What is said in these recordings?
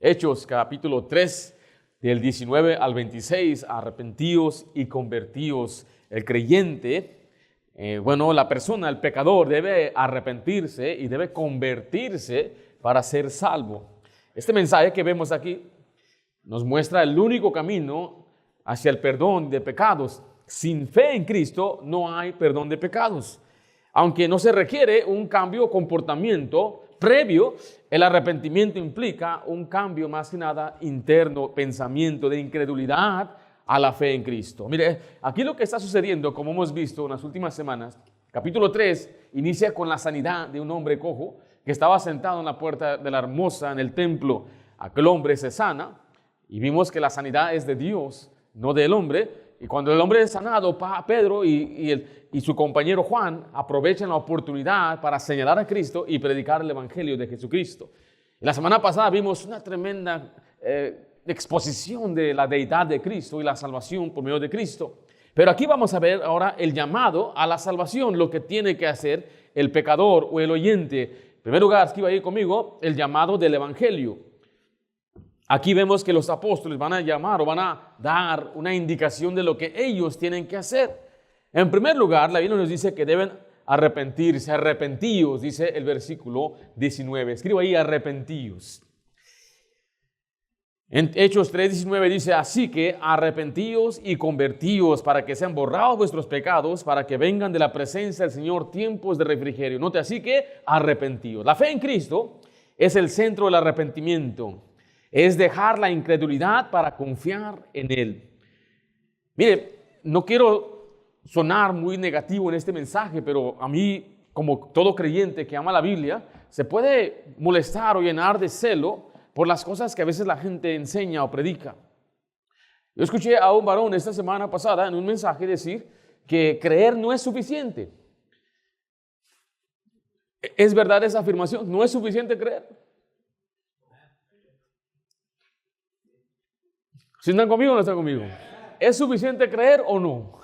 Hechos capítulo 3, del 19 al 26, arrepentíos y convertíos. El creyente, la persona, el pecador, debe arrepentirse y debe convertirse para ser salvo. Este mensaje que vemos aquí nos muestra el único camino hacia el perdón de pecados. Sin fe en Cristo no hay perdón de pecados. Aunque no se requiere un cambio de comportamiento previo, el arrepentimiento implica un cambio más que nada interno, pensamiento de incredulidad a la fe en Cristo. Mire, aquí lo que está sucediendo, como hemos visto en las últimas semanas, capítulo 3 inicia con la sanidad de un hombre cojo que estaba sentado en la puerta de la hermosa en el templo. Aquel hombre se sana y vimos que la sanidad es de Dios, no del hombre. Y cuando el hombre es sanado, Pedro y su compañero Juan aprovechan la oportunidad para señalar a Cristo y predicar el Evangelio de Jesucristo. Y la semana pasada vimos una tremenda exposición de la deidad de Cristo y la salvación por medio de Cristo. Pero aquí vamos a ver ahora el llamado a la salvación, lo que tiene que hacer el pecador o el oyente. En primer lugar, escriba ahí conmigo, el llamado del Evangelio. Aquí vemos que los apóstoles van a llamar o van a dar una indicación de lo que ellos tienen que hacer. En primer lugar, la Biblia nos dice que deben arrepentirse, arrepentíos, dice el versículo 19. Escribo ahí, arrepentíos. En Hechos 3:19 dice, así que arrepentíos y convertíos para que sean borrados vuestros pecados, para que vengan de la presencia del Señor tiempos de refrigerio. Note, así que arrepentíos. La fe en Cristo es el centro del arrepentimiento. Es dejar la incredulidad para confiar en Él. Mire, no quiero sonar muy negativo en este mensaje, pero a mí, como todo creyente que ama la Biblia, se puede molestar o llenar de celo por las cosas que a veces la gente enseña o predica. Yo escuché a un varón esta semana pasada en un mensaje decir que creer no es suficiente. ¿Es verdad esa afirmación? ¿No es suficiente creer? ¿Sí están conmigo o no están conmigo? ¿Es suficiente creer o no?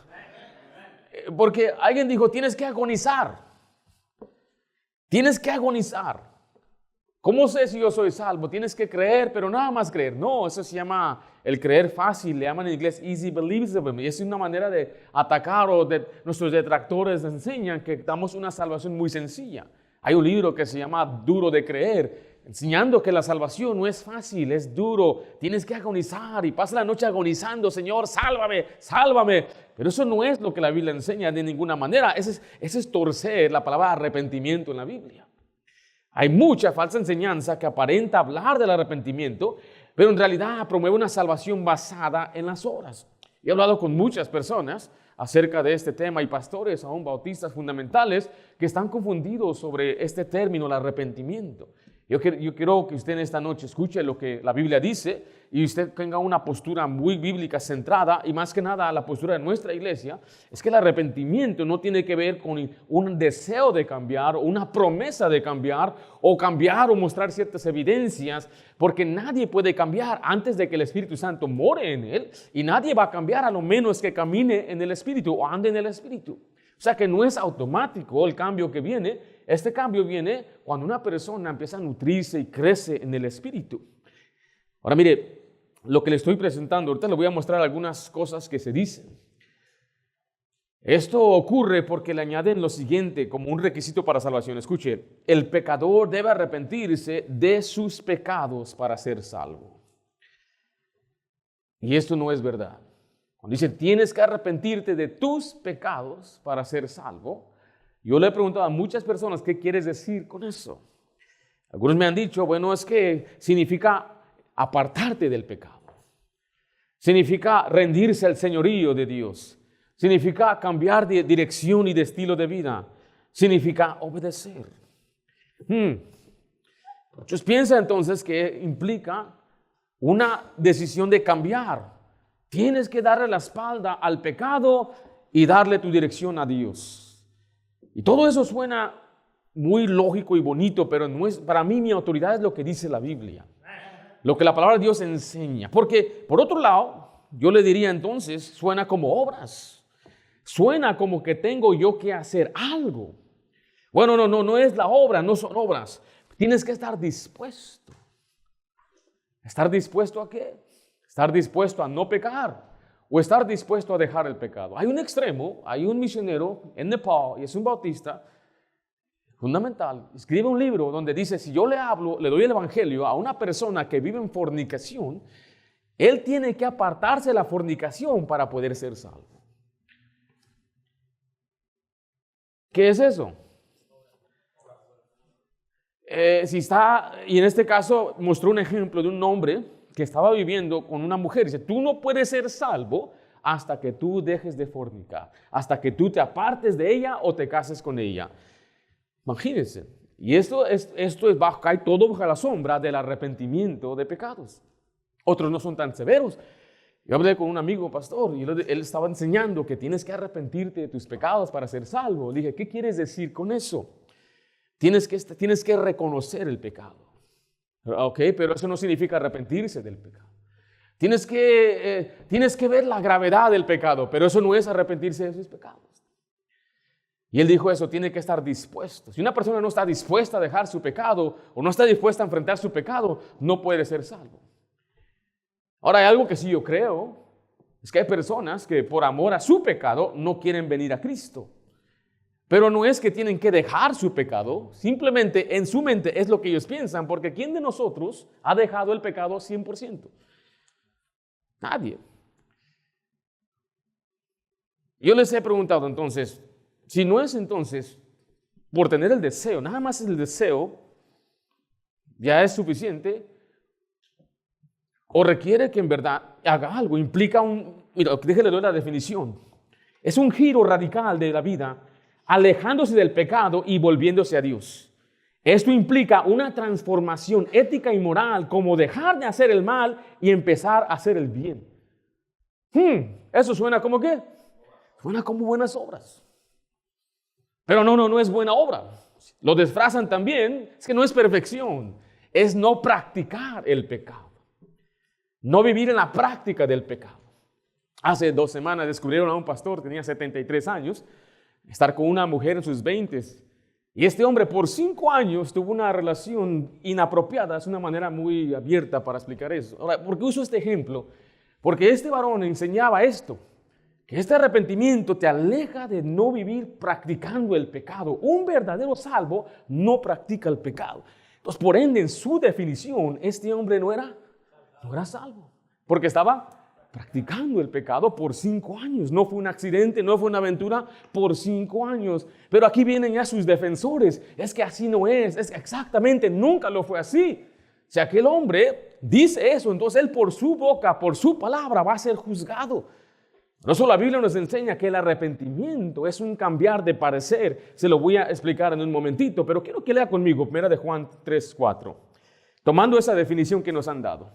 Porque alguien dijo, tienes que agonizar. Tienes que agonizar. ¿Cómo sé si yo soy salvo? Tienes que creer, pero nada más creer. No, eso se llama el creer fácil, le llaman en inglés easy believable. Y es una manera de atacar o nuestros detractores enseñan que damos una salvación muy sencilla. Hay un libro que se llama Duro de Creer, enseñando que la salvación no es fácil, es duro. Tienes que agonizar y pasa la noche agonizando, Señor, sálvame, sálvame. Pero eso no es lo que la Biblia enseña de ninguna manera. Ese es torcer la palabra arrepentimiento en la Biblia. Hay mucha falsa enseñanza que aparenta hablar del arrepentimiento, pero en realidad promueve una salvación basada en las obras. He hablado con muchas personas acerca de este tema y pastores, aún bautistas fundamentales, que están confundidos sobre este término, el arrepentimiento. Yo quiero que usted en esta noche escuche lo que la Biblia dice y usted tenga una postura muy bíblica centrada, y más que nada la postura de nuestra iglesia es que el arrepentimiento no tiene que ver con un deseo de cambiar o una promesa de cambiar o mostrar ciertas evidencias, porque nadie puede cambiar antes de que el Espíritu Santo more en él, y nadie va a cambiar a lo menos que camine en el Espíritu o ande en el Espíritu. O sea que no es automático el cambio que viene. Este cambio viene cuando una persona empieza a nutrirse y crece en el Espíritu. Ahora mire, lo que le estoy presentando, ahorita le voy a mostrar algunas cosas que se dicen. Esto ocurre porque le añaden lo siguiente como un requisito para salvación. Escuche, el pecador debe arrepentirse de sus pecados para ser salvo. Y esto no es verdad. Cuando dice tienes que arrepentirte de tus pecados para ser salvo, yo le he preguntado a muchas personas qué quieres decir con eso. Algunos me han dicho, bueno, es que significa apartarte del pecado. Significa rendirse al señorío de Dios. Significa cambiar de dirección y de estilo de vida. Significa obedecer. Muchos piensan entonces que implica una decisión de cambiar. Tienes que darle la espalda al pecado y darle tu dirección a Dios. Y todo eso suena muy lógico y bonito, pero no es, para mí mi autoridad es lo que dice la Biblia. Lo que la palabra de Dios enseña. Porque, por otro lado, yo le diría entonces, suena como obras. Suena como que tengo yo que hacer algo. Bueno, no es la obra, no son obras. Tienes que estar dispuesto. ¿Estar dispuesto a qué? Estar dispuesto a no pecar o estar dispuesto a dejar el pecado. Hay un extremo, hay un misionero en Nepal y es un bautista fundamental. Escribe un libro donde dice, si yo le doy el evangelio a una persona que vive en fornicación, él tiene que apartarse de la fornicación para poder ser salvo. ¿Qué es eso? Y en este caso mostró un ejemplo de un hombre que estaba viviendo con una mujer. Dice, tú no puedes ser salvo hasta que tú dejes de fornicar, hasta que tú te apartes de ella o te cases con ella. Imagínense. Y esto cae todo bajo la sombra del arrepentimiento de pecados. Otros no son tan severos. Yo hablé con un amigo pastor y él estaba enseñando que tienes que arrepentirte de tus pecados para ser salvo. Le dije, ¿qué quieres decir con eso? Tienes que reconocer el pecado. Ok, pero eso no significa arrepentirse del pecado. Tienes que ver la gravedad del pecado, pero eso no es arrepentirse de sus pecados. Y él dijo eso, tiene que estar dispuesto. Si una persona no está dispuesta a dejar su pecado o no está dispuesta a enfrentar su pecado, no puede ser salvo. Ahora hay algo que sí yo creo, es que hay personas que por amor a su pecado no quieren venir a Cristo. Pero no es que tienen que dejar su pecado, simplemente en su mente es lo que ellos piensan, porque ¿quién de nosotros ha dejado el pecado 100%? Nadie. Yo les he preguntado entonces, si no es entonces por tener el deseo, nada más el deseo, ya es suficiente, o requiere que en verdad haga algo, implica mira, déjenle doy la definición, es un giro radical de la vida, alejándose del pecado y volviéndose a Dios. Esto implica una transformación ética y moral, como dejar de hacer el mal y empezar a hacer el bien. ¿Eso suena como qué? Suena como buenas obras. Pero no es buena obra. Lo disfrazan también, es que no es perfección, es no practicar el pecado. No vivir en la práctica del pecado. Hace 2 semanas descubrieron a un pastor, tenía 73 años, estar con una mujer en sus 20s. Y este hombre por 5 años tuvo una relación inapropiada. Es una manera muy abierta para explicar eso. Ahora, ¿por qué uso este ejemplo? Porque este varón enseñaba esto, que este arrepentimiento te aleja de no vivir practicando el pecado. Un verdadero salvo no practica el pecado. Entonces, por ende, en su definición, este hombre no era salvo, porque estaba practicando el pecado por 5 años. No fue un accidente, no fue una aventura, por 5 años. Pero aquí vienen ya sus defensores. Es que así no es exactamente, nunca lo fue así. Si aquel hombre dice eso, entonces él por su boca, por su palabra va a ser juzgado. Por eso la Biblia nos enseña que el arrepentimiento es un cambiar de parecer. Se lo voy a explicar en un momentito, pero quiero que lea conmigo 1 de Juan 3:4. Tomando esa definición que nos han dado.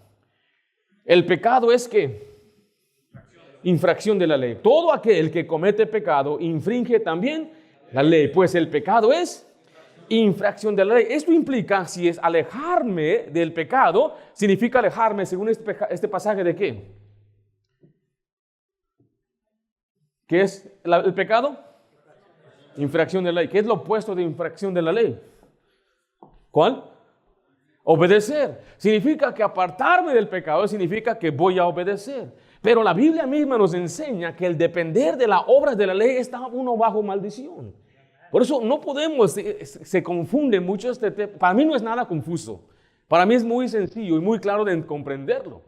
El pecado es ¿qué? Infracción de la ley. Todo aquel que comete pecado infringe también la ley, pues el pecado es infracción de la ley. Esto implica, si es alejarme del pecado, significa alejarme, según este pasaje, ¿de qué? ¿Qué es el pecado? Infracción de la ley. ¿Qué es lo opuesto de infracción de la ley? ¿Cuál? Obedecer. Significa que apartarme del pecado significa que voy a obedecer. Pero la Biblia misma nos enseña que el depender de las obras de la ley está uno bajo maldición. Por eso no podemos, se confunde mucho este tema. Para mí no es nada confuso. Para mí es muy sencillo y muy claro de comprenderlo.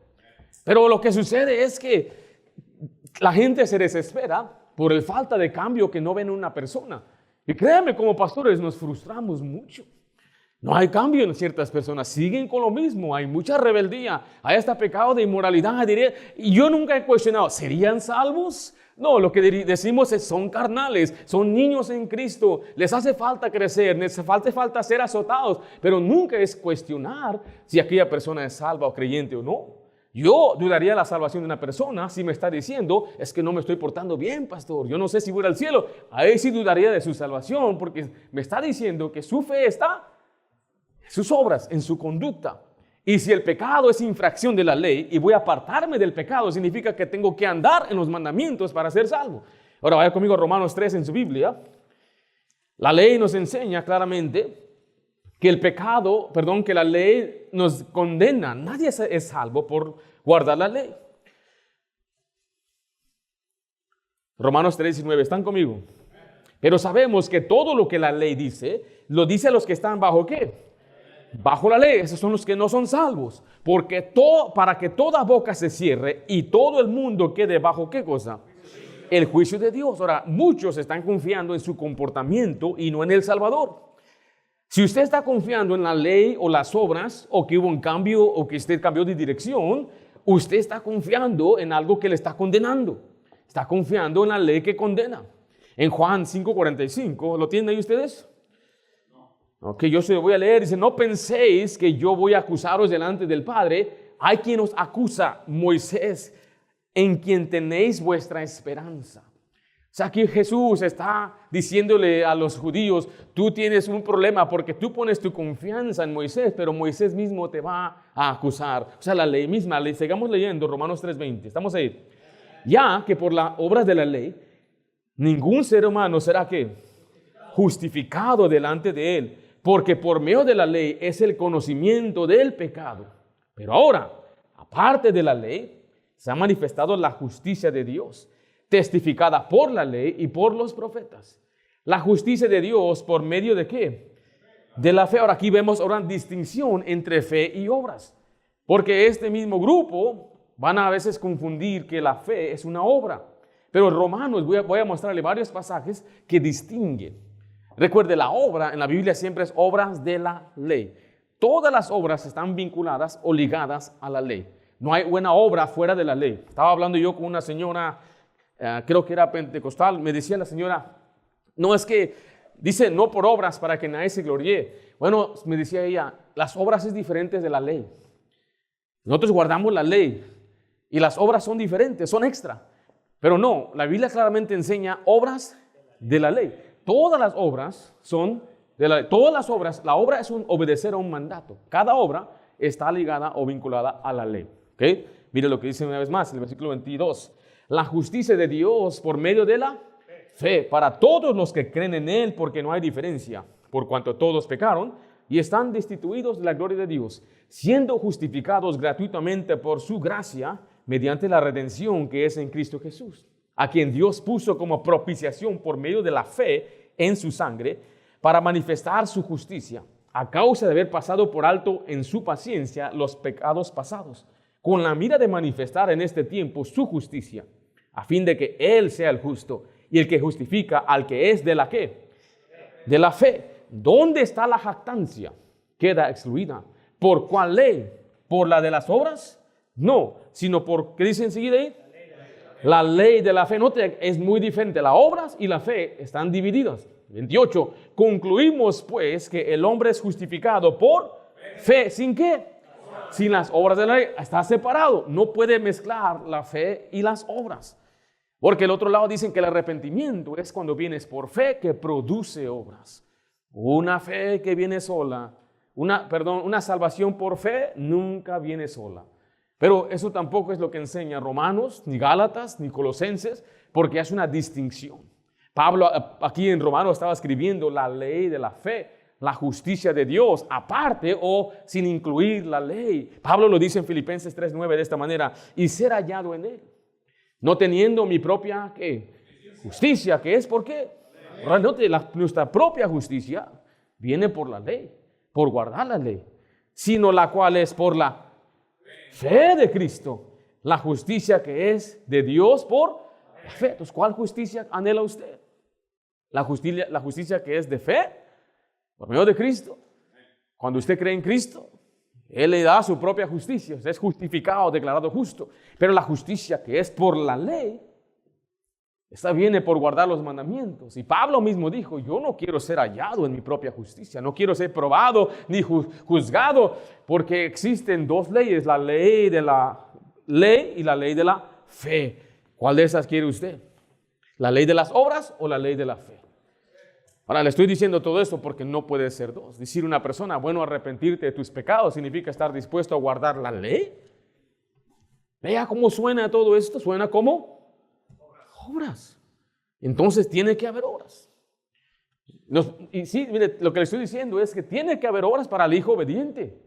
Pero lo que sucede es que la gente se desespera por el falta de cambio que no ven en una persona. Y créanme, como pastores nos frustramos mucho. No hay cambio en ciertas personas, siguen con lo mismo, hay mucha rebeldía, hay hasta pecado de inmoralidad, diré. Y yo nunca he cuestionado, ¿serían salvos? No, lo que decimos es, son carnales, son niños en Cristo, les hace falta crecer, les hace falta ser azotados, pero nunca es cuestionar si aquella persona es salva o creyente o no. Yo dudaría de la salvación de una persona si me está diciendo, es que no me estoy portando bien, pastor, yo no sé si voy al cielo. Ahí sí dudaría de su salvación, porque me está diciendo que su fe está sus obras, en su conducta. Y si el pecado es infracción de la ley y voy a apartarme del pecado, significa que tengo que andar en los mandamientos para ser salvo. Ahora vaya conmigo a Romanos 3 en su Biblia. La ley nos enseña claramente que el pecado, perdón, que la ley nos condena. Nadie es salvo por guardar la ley. Romanos 3:19, ¿están conmigo? Pero sabemos que todo lo que la ley dice, lo dice a los que están bajo ¿qué? Bajo la ley. Esos son los que no son salvos. Porque para que toda boca se cierre y todo el mundo quede bajo ¿qué cosa? El juicio de Dios. Ahora, muchos están confiando en su comportamiento y no en el Salvador. Si usted está confiando en la ley o las obras, o que hubo un cambio, o que usted cambió de dirección, usted está confiando en algo que le está condenando. Está confiando en la ley que condena. En Juan 5:45, ¿lo tienen ahí ustedes? Ok, yo se lo voy a leer. Dice, no penséis que yo voy a acusaros delante del Padre. Hay quien os acusa, Moisés, en quien tenéis vuestra esperanza. O sea, aquí Jesús está diciéndole a los judíos, tú tienes un problema porque tú pones tu confianza en Moisés, pero Moisés mismo te va a acusar. O sea, la ley misma, sigamos leyendo Romanos 3:20, estamos ahí. Ya que por las obras de la ley, ningún ser humano será ¿qué? Justificado delante de él, porque por medio de la ley es el conocimiento del pecado. Pero ahora, aparte de la ley, se ha manifestado la justicia de Dios, testificada por la ley y por los profetas. La justicia de Dios por medio de ¿qué? De la fe. Ahora aquí vemos una distinción entre fe y obras. Porque este mismo grupo van a veces confundir que la fe es una obra. Pero en Romanos voy a mostrarle varios pasajes que distinguen. Recuerde, la obra en la Biblia siempre es obras de la ley. Todas las obras están vinculadas o ligadas a la ley. No hay buena obra fuera de la ley. Estaba hablando yo con una señora, creo que era pentecostal, me decía la señora, no es que, dice, no por obras para que nadie se gloríe. Bueno, me decía ella, las obras es diferentes de la ley. Nosotros guardamos la ley y las obras son diferentes, son extra. Pero no, la Biblia claramente enseña obras de la ley. Todas las obras son de la ley. Todas las obras, la obra es obedecer a un mandato. Cada obra está ligada o vinculada a la ley. ¿Okay? Mire lo que dice una vez más en el versículo 22. La justicia de Dios por medio de la fe para todos los que creen en Él, porque no hay diferencia, por cuanto todos pecaron y están destituidos de la gloria de Dios, siendo justificados gratuitamente por su gracia, mediante la redención que es en Cristo Jesús, a quien Dios puso como propiciación por medio de la fe en su sangre, para manifestar su justicia, a causa de haber pasado por alto en su paciencia los pecados pasados, con la mira de manifestar en este tiempo su justicia, a fin de que Él sea el justo y el que justifica al que es de la ¿qué? De la fe. ¿Dónde está la jactancia? Queda excluida. ¿Por cuál ley? ¿Por la de las obras? No, sino por, ¿qué dice enseguida ahí? La ley de la fe. Note, es muy diferente. Las obras y la fe están divididas. 28. Concluimos pues que el hombre es justificado por fe. ¿Sin qué? Sin las obras de la ley. Está separado. No puede mezclar la fe y las obras. Porque el otro lado dicen que el arrepentimiento es cuando vienes por fe que produce obras. Una fe que viene sola, una salvación por fe nunca viene sola. Pero eso tampoco es lo que enseña Romanos, ni Gálatas, ni Colosenses, porque es una distinción. Pablo aquí en Romanos estaba escribiendo la ley de la fe, la justicia de Dios, aparte o sin incluir la ley. Pablo lo dice en Filipenses 3:9 de esta manera, y ser hallado en él, no teniendo mi propia ¿qué? Justicia, que es ¿por qué? Nuestra propia justicia viene por la ley, por guardar la ley, sino la cual es por la fe de Cristo, la justicia que es de Dios por la fe. Entonces, ¿cuál justicia anhela usted? La justicia que es de fe, por medio de Cristo. Cuando usted cree en Cristo, Él le da su propia justicia, usted es justificado, declarado justo. Pero la justicia que es por la ley, esta viene por guardar los mandamientos. Y Pablo mismo dijo, yo no quiero ser hallado en mi propia justicia, no quiero ser probado ni juzgado, porque existen dos leyes, la ley de la ley y la ley de la fe. ¿Cuál de esas quiere usted? ¿La ley de las obras o la ley de la fe? Ahora, le estoy diciendo todo esto porque no puede ser dos. Decir una persona, bueno, arrepentirte de tus pecados significa estar dispuesto a guardar la ley. Vea cómo suena todo esto, suena como obras. Entonces tiene que haber obras. Y sí, mire, lo que le estoy diciendo es que tiene que haber obras para el hijo obediente.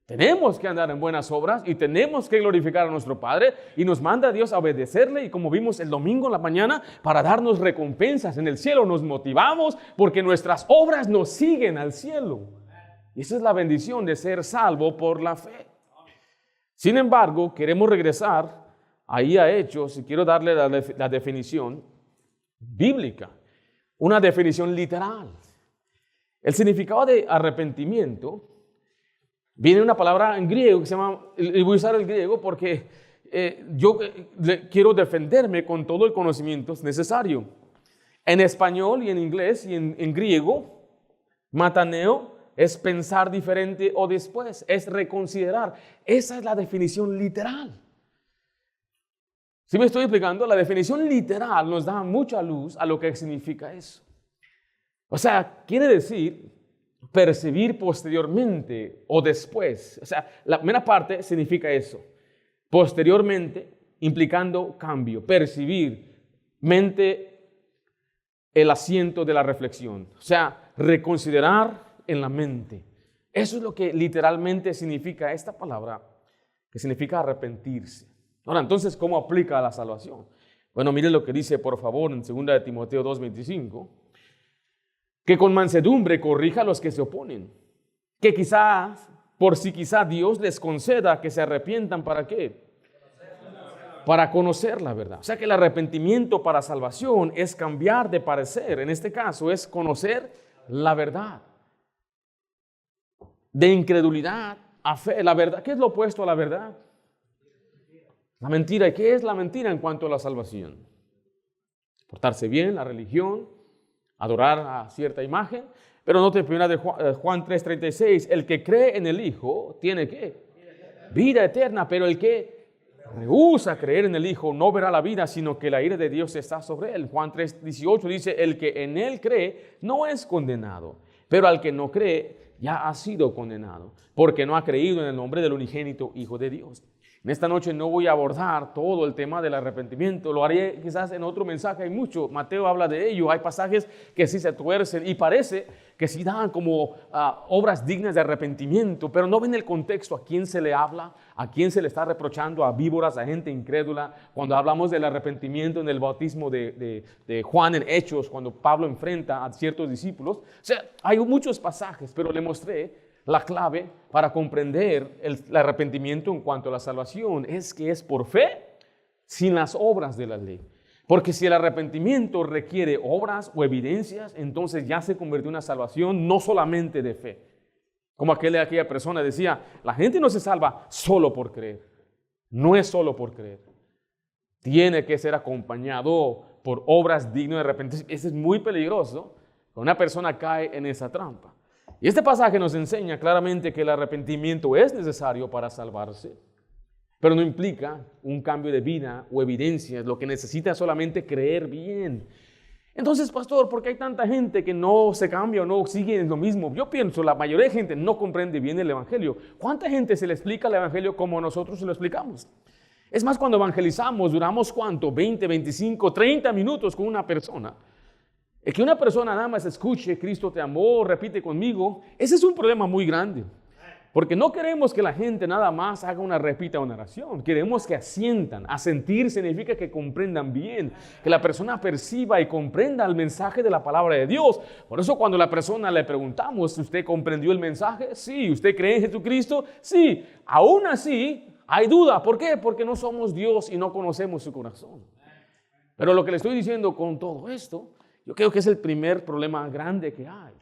Tenemos que andar en buenas obras y tenemos que glorificar a nuestro Padre, y nos manda Dios a obedecerle, y como vimos el domingo en la mañana, para darnos recompensas en el cielo. Nos motivamos porque nuestras obras nos siguen al cielo. Y esa es la bendición de ser salvo por la fe. Sin embargo, queremos regresar ahí a Hechos y quiero darle la definición bíblica, una definición literal. El significado de arrepentimiento viene una palabra en griego que se llama, y voy a usar el griego porque yo quiero defenderme con todo el conocimiento necesario. En español y en inglés y en griego, mataneo es pensar diferente o después, es reconsiderar. Esa es la definición literal. ¿Sí me estoy explicando? La definición literal nos da mucha luz a lo que significa eso. O sea, quiere decir percibir posteriormente o después. O sea, la primera parte significa eso. Posteriormente, implicando cambio. Percibir, mente, el asiento de la reflexión. O sea, reconsiderar en la mente. Eso es lo que literalmente significa esta palabra, que significa arrepentirse. Ahora, entonces, ¿cómo aplica a la salvación? Bueno, mire lo que dice, por favor, en 2 de Timoteo 2:25. Que con mansedumbre corrija a los que se oponen. Que quizás, por si quizás Dios les conceda que se arrepientan, ¿para qué? Para conocer la verdad. O sea que el arrepentimiento para salvación es cambiar de parecer. En este caso es conocer la verdad. De incredulidad a fe. La verdad, ¿qué es lo opuesto a la verdad? La mentira. ¿Y qué es la mentira en cuanto a la salvación? Portarse bien, la religión, adorar a cierta imagen. Pero note primera de Juan 3:36, el que cree en el Hijo tiene ¿qué? Vida eterna, pero el que rehúsa creer en el Hijo no verá la vida, sino que la ira de Dios está sobre él. Juan 3:18 dice, el que en él cree no es condenado, pero al que no cree ya ha sido condenado, porque no ha creído en el nombre del unigénito Hijo de Dios. En esta noche no voy a abordar todo el tema del arrepentimiento, lo haré quizás en otro mensaje, hay mucho, Mateo habla de ello, hay pasajes que sí se tuercen y parece que sí dan como obras dignas de arrepentimiento, pero no ven el contexto, a quién se le habla, a quién se le está reprochando, a víboras, a gente incrédula. Cuando hablamos del arrepentimiento en el bautismo de Juan en Hechos, cuando Pablo enfrenta a ciertos discípulos, o sea, hay muchos pasajes, pero le mostré la clave para comprender el arrepentimiento en cuanto a la salvación, es que es por fe sin las obras de la ley. Porque si el arrepentimiento requiere obras o evidencias, entonces ya se convirtió en una salvación no solamente de fe. Como aquella persona decía, la gente no se salva solo por creer. No es solo por creer. Tiene que ser acompañado por obras dignas de arrepentimiento. Eso es muy peligroso cuando una persona cae en esa trampa. Y este pasaje nos enseña claramente que el arrepentimiento es necesario para salvarse, pero no implica un cambio de vida o evidencias. Lo que necesita es solamente creer bien. Entonces, pastor, ¿por qué hay tanta gente que no se cambia o no sigue en lo mismo? Yo pienso, la mayoría de gente no comprende bien el evangelio. ¿Cuánta gente se le explica el evangelio como nosotros se lo explicamos? Es más, cuando evangelizamos, duramos ¿cuánto? 20, 25, 30 minutos con una persona. Es que una persona nada más escuche, Cristo te amó, repite conmigo. Ese es un problema muy grande. Porque no queremos que la gente nada más repita una oración. Queremos que asientan. Asentir significa que comprendan bien, que la persona perciba y comprenda el mensaje de la palabra de Dios. Por eso cuando la persona le preguntamos, ¿usted comprendió el mensaje? Sí. ¿Usted cree en Jesucristo? Sí. Aún así, hay duda. ¿Por qué? Porque no somos Dios y no conocemos su corazón. Pero lo que le estoy diciendo con todo esto, yo creo que es el primer problema grande que hay.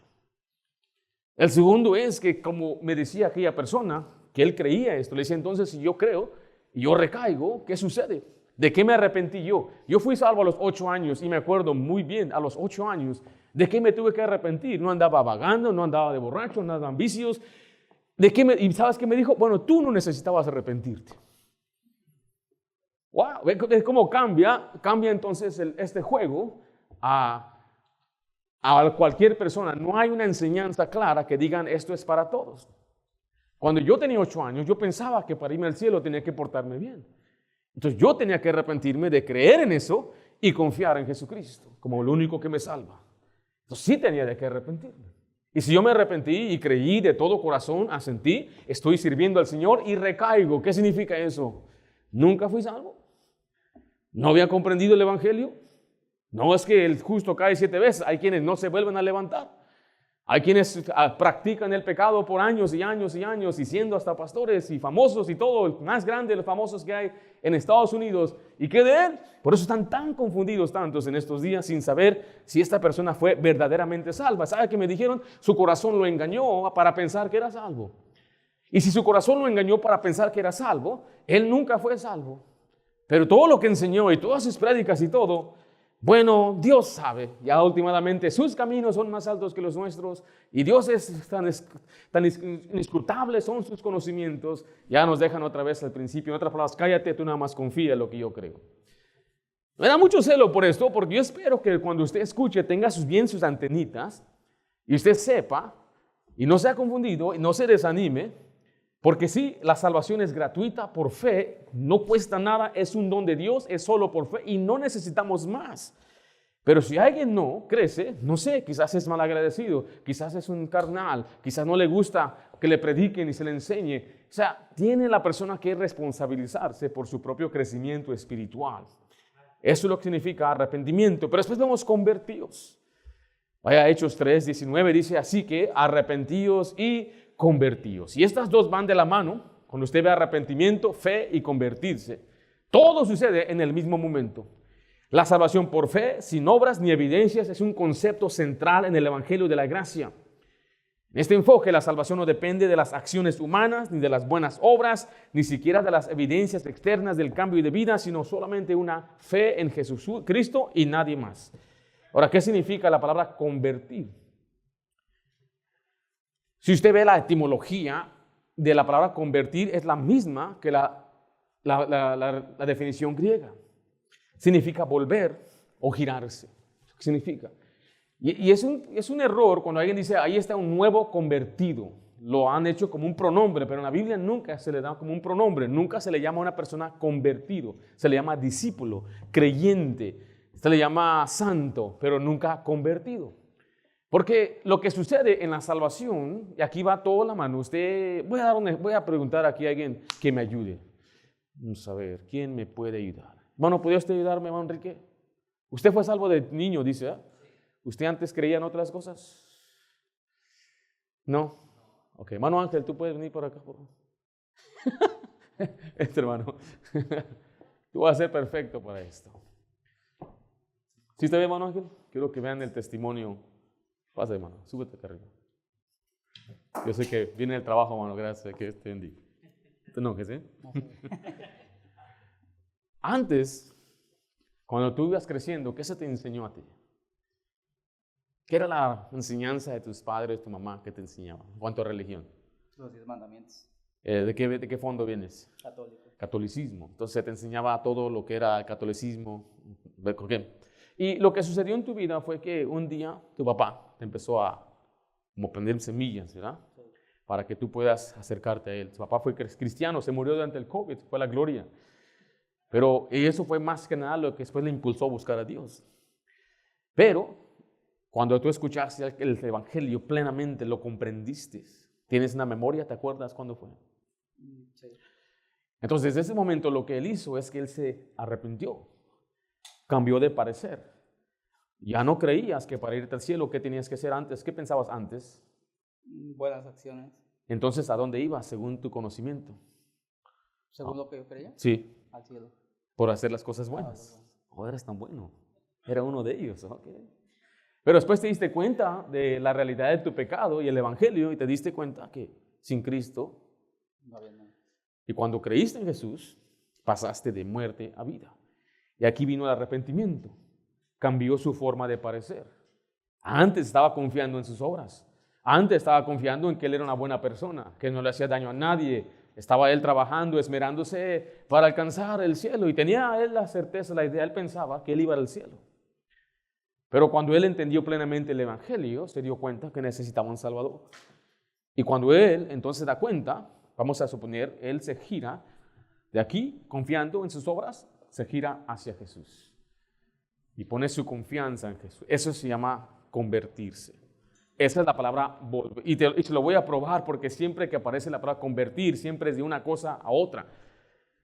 El segundo es que, como me decía aquella persona, que él creía esto, le decía, entonces si yo creo y yo recaigo, ¿qué sucede? ¿De qué me arrepentí yo? Yo fui salvo a los 8 años y me acuerdo muy bien, a los 8 años, ¿de qué me tuve que arrepentir? No andaba vagando, no andaba de borracho, no andaba en vicios. ¿Y sabes qué me dijo? Bueno, tú no necesitabas arrepentirte. Wow, ¿ves cómo cambia entonces este juego a cualquier persona? No hay una enseñanza clara que digan esto es para todos. Cuando yo tenía 8 años, yo pensaba que para irme al cielo tenía que portarme bien. Entonces yo tenía que arrepentirme de creer en eso y confiar en Jesucristo como el único que me salva. Entonces sí tenía de qué arrepentirme. Y si yo me arrepentí y creí de todo corazón, asentí, estoy sirviendo al Señor y recaigo. ¿Qué significa eso? Nunca fui salvo. No había comprendido el Evangelio. No es que el justo cae 7 veces. Hay quienes no se vuelven a levantar. Hay quienes practican el pecado por años y años y años, y siendo hasta pastores y famosos y todo, el más grande de los famosos que hay en Estados Unidos. ¿Y qué de él? Por eso están tan confundidos tantos en estos días sin saber si esta persona fue verdaderamente salva. ¿Sabe qué me dijeron? Su corazón lo engañó para pensar que era salvo. Y si su corazón lo engañó para pensar que era salvo, él nunca fue salvo. Pero todo lo que enseñó y todas sus prédicas y todo, bueno, Dios sabe, ya últimamente sus caminos son más altos que los nuestros y Dios es tan inescrutable son sus conocimientos. Ya nos dejan otra vez al principio, en otras palabras, cállate, tú nada más confía en lo que yo creo. Me da mucho celo por esto, porque yo espero que cuando usted escuche tenga bien sus antenitas y usted sepa y no sea confundido y no se desanime. Porque sí, la salvación es gratuita por fe, no cuesta nada, es un don de Dios, es solo por fe y no necesitamos más. Pero si alguien no crece, no sé, quizás es malagradecido, quizás es un carnal, quizás no le gusta que le prediquen y se le enseñe. O sea, tiene la persona que responsabilizarse por su propio crecimiento espiritual. Eso es lo que significa arrepentimiento. Pero después vemos convertidos. Vaya, Hechos 3:19 dice así que arrepentíos y convertidos. Y estas dos van de la mano. Cuando usted ve arrepentimiento, fe y convertirse, todo sucede en el mismo momento. La salvación por fe, sin obras ni evidencias, es un concepto central en el Evangelio de la Gracia. En este enfoque, la salvación no depende de las acciones humanas, ni de las buenas obras, ni siquiera de las evidencias externas del cambio de vida, sino solamente una fe en Jesucristo y nadie más. Ahora, ¿qué significa la palabra convertir? Si usted ve la etimología de la palabra convertir, es la misma que la definición griega. Significa volver o girarse. ¿Qué significa? Y es un error cuando alguien dice, ahí está un nuevo convertido. Lo han hecho como un pronombre, pero en la Biblia nunca se le da como un pronombre. Nunca se le llama a una persona convertido. Se le llama discípulo, creyente. Se le llama santo, pero nunca convertido. Porque lo que sucede en la salvación, y aquí va toda la mano, voy a preguntar aquí a alguien que me ayude. Vamos a ver, ¿quién me puede ayudar? Bueno, ¿podría usted ayudarme, hermano Enrique? Usted fue salvo de niño, dice, ¿eh? ¿Usted antes creía en otras cosas? No. Ok, hermano Ángel, ¿tú puedes venir por acá, por favor? Hermano, tú vas a ser perfecto para esto. ¿Sí está bien, hermano Ángel? Quiero que vean el testimonio. Pasa, hermano, súbete acá arriba. Yo sé que viene el trabajo, hermano, gracias, que te bendiga. ¿Te enojes, eh? Antes, cuando tú ibas creciendo, ¿qué se te enseñó a ti? ¿Qué era la enseñanza de tus padres, tu mamá, que te enseñaban en cuanto a religión? Los 10 mandamientos. ¿De qué fondo vienes? Católico. Catolicismo. Entonces se te enseñaba todo lo que era el catolicismo. ¿Por qué? Y lo que sucedió en tu vida fue que un día tu papá te empezó a como prender semillas, ¿verdad? Sí. Para que tú puedas acercarte a él. Tu papá fue cristiano, se murió durante el COVID, fue la gloria. Pero eso fue más que nada lo que después le impulsó a buscar a Dios. Pero cuando tú escuchaste el Evangelio plenamente, lo comprendiste. ¿Tienes una memoria? ¿Te acuerdas cuándo fue? Sí. Entonces, desde ese momento lo que él hizo es que él se arrepintió. Cambió de parecer. Ya no creías que para irte al cielo, ¿qué tenías que hacer antes? ¿Qué pensabas antes? Buenas acciones. Entonces, ¿a dónde ibas según tu conocimiento? Según lo que yo creía. Sí, Al cielo. por hacer las cosas buenas. Oh, eres tan bueno. Era uno de ellos. Okay. Pero después te diste cuenta de la realidad de tu pecado y el Evangelio y te diste cuenta que sin Cristo, No había nada. y cuando creíste en Jesús, pasaste de muerte a vida. Y aquí vino el arrepentimiento. Cambió su forma de parecer. Antes estaba confiando en sus obras. Antes estaba confiando en que él era una buena persona, que no le hacía daño a nadie. Estaba él trabajando, esmerándose para alcanzar el cielo. Y tenía él la certeza, la idea, él pensaba que él iba al cielo. Pero cuando él entendió plenamente el Evangelio, se dio cuenta que necesitaba un Salvador. Y cuando él entonces se da cuenta, vamos a suponer, él se gira de aquí, confiando en sus obras, se gira hacia Jesús. Y pone su confianza en Jesús. Eso se llama convertirse. Esa es la palabra volver. Y se lo voy a probar porque siempre que aparece la palabra convertir, siempre es de una cosa a otra.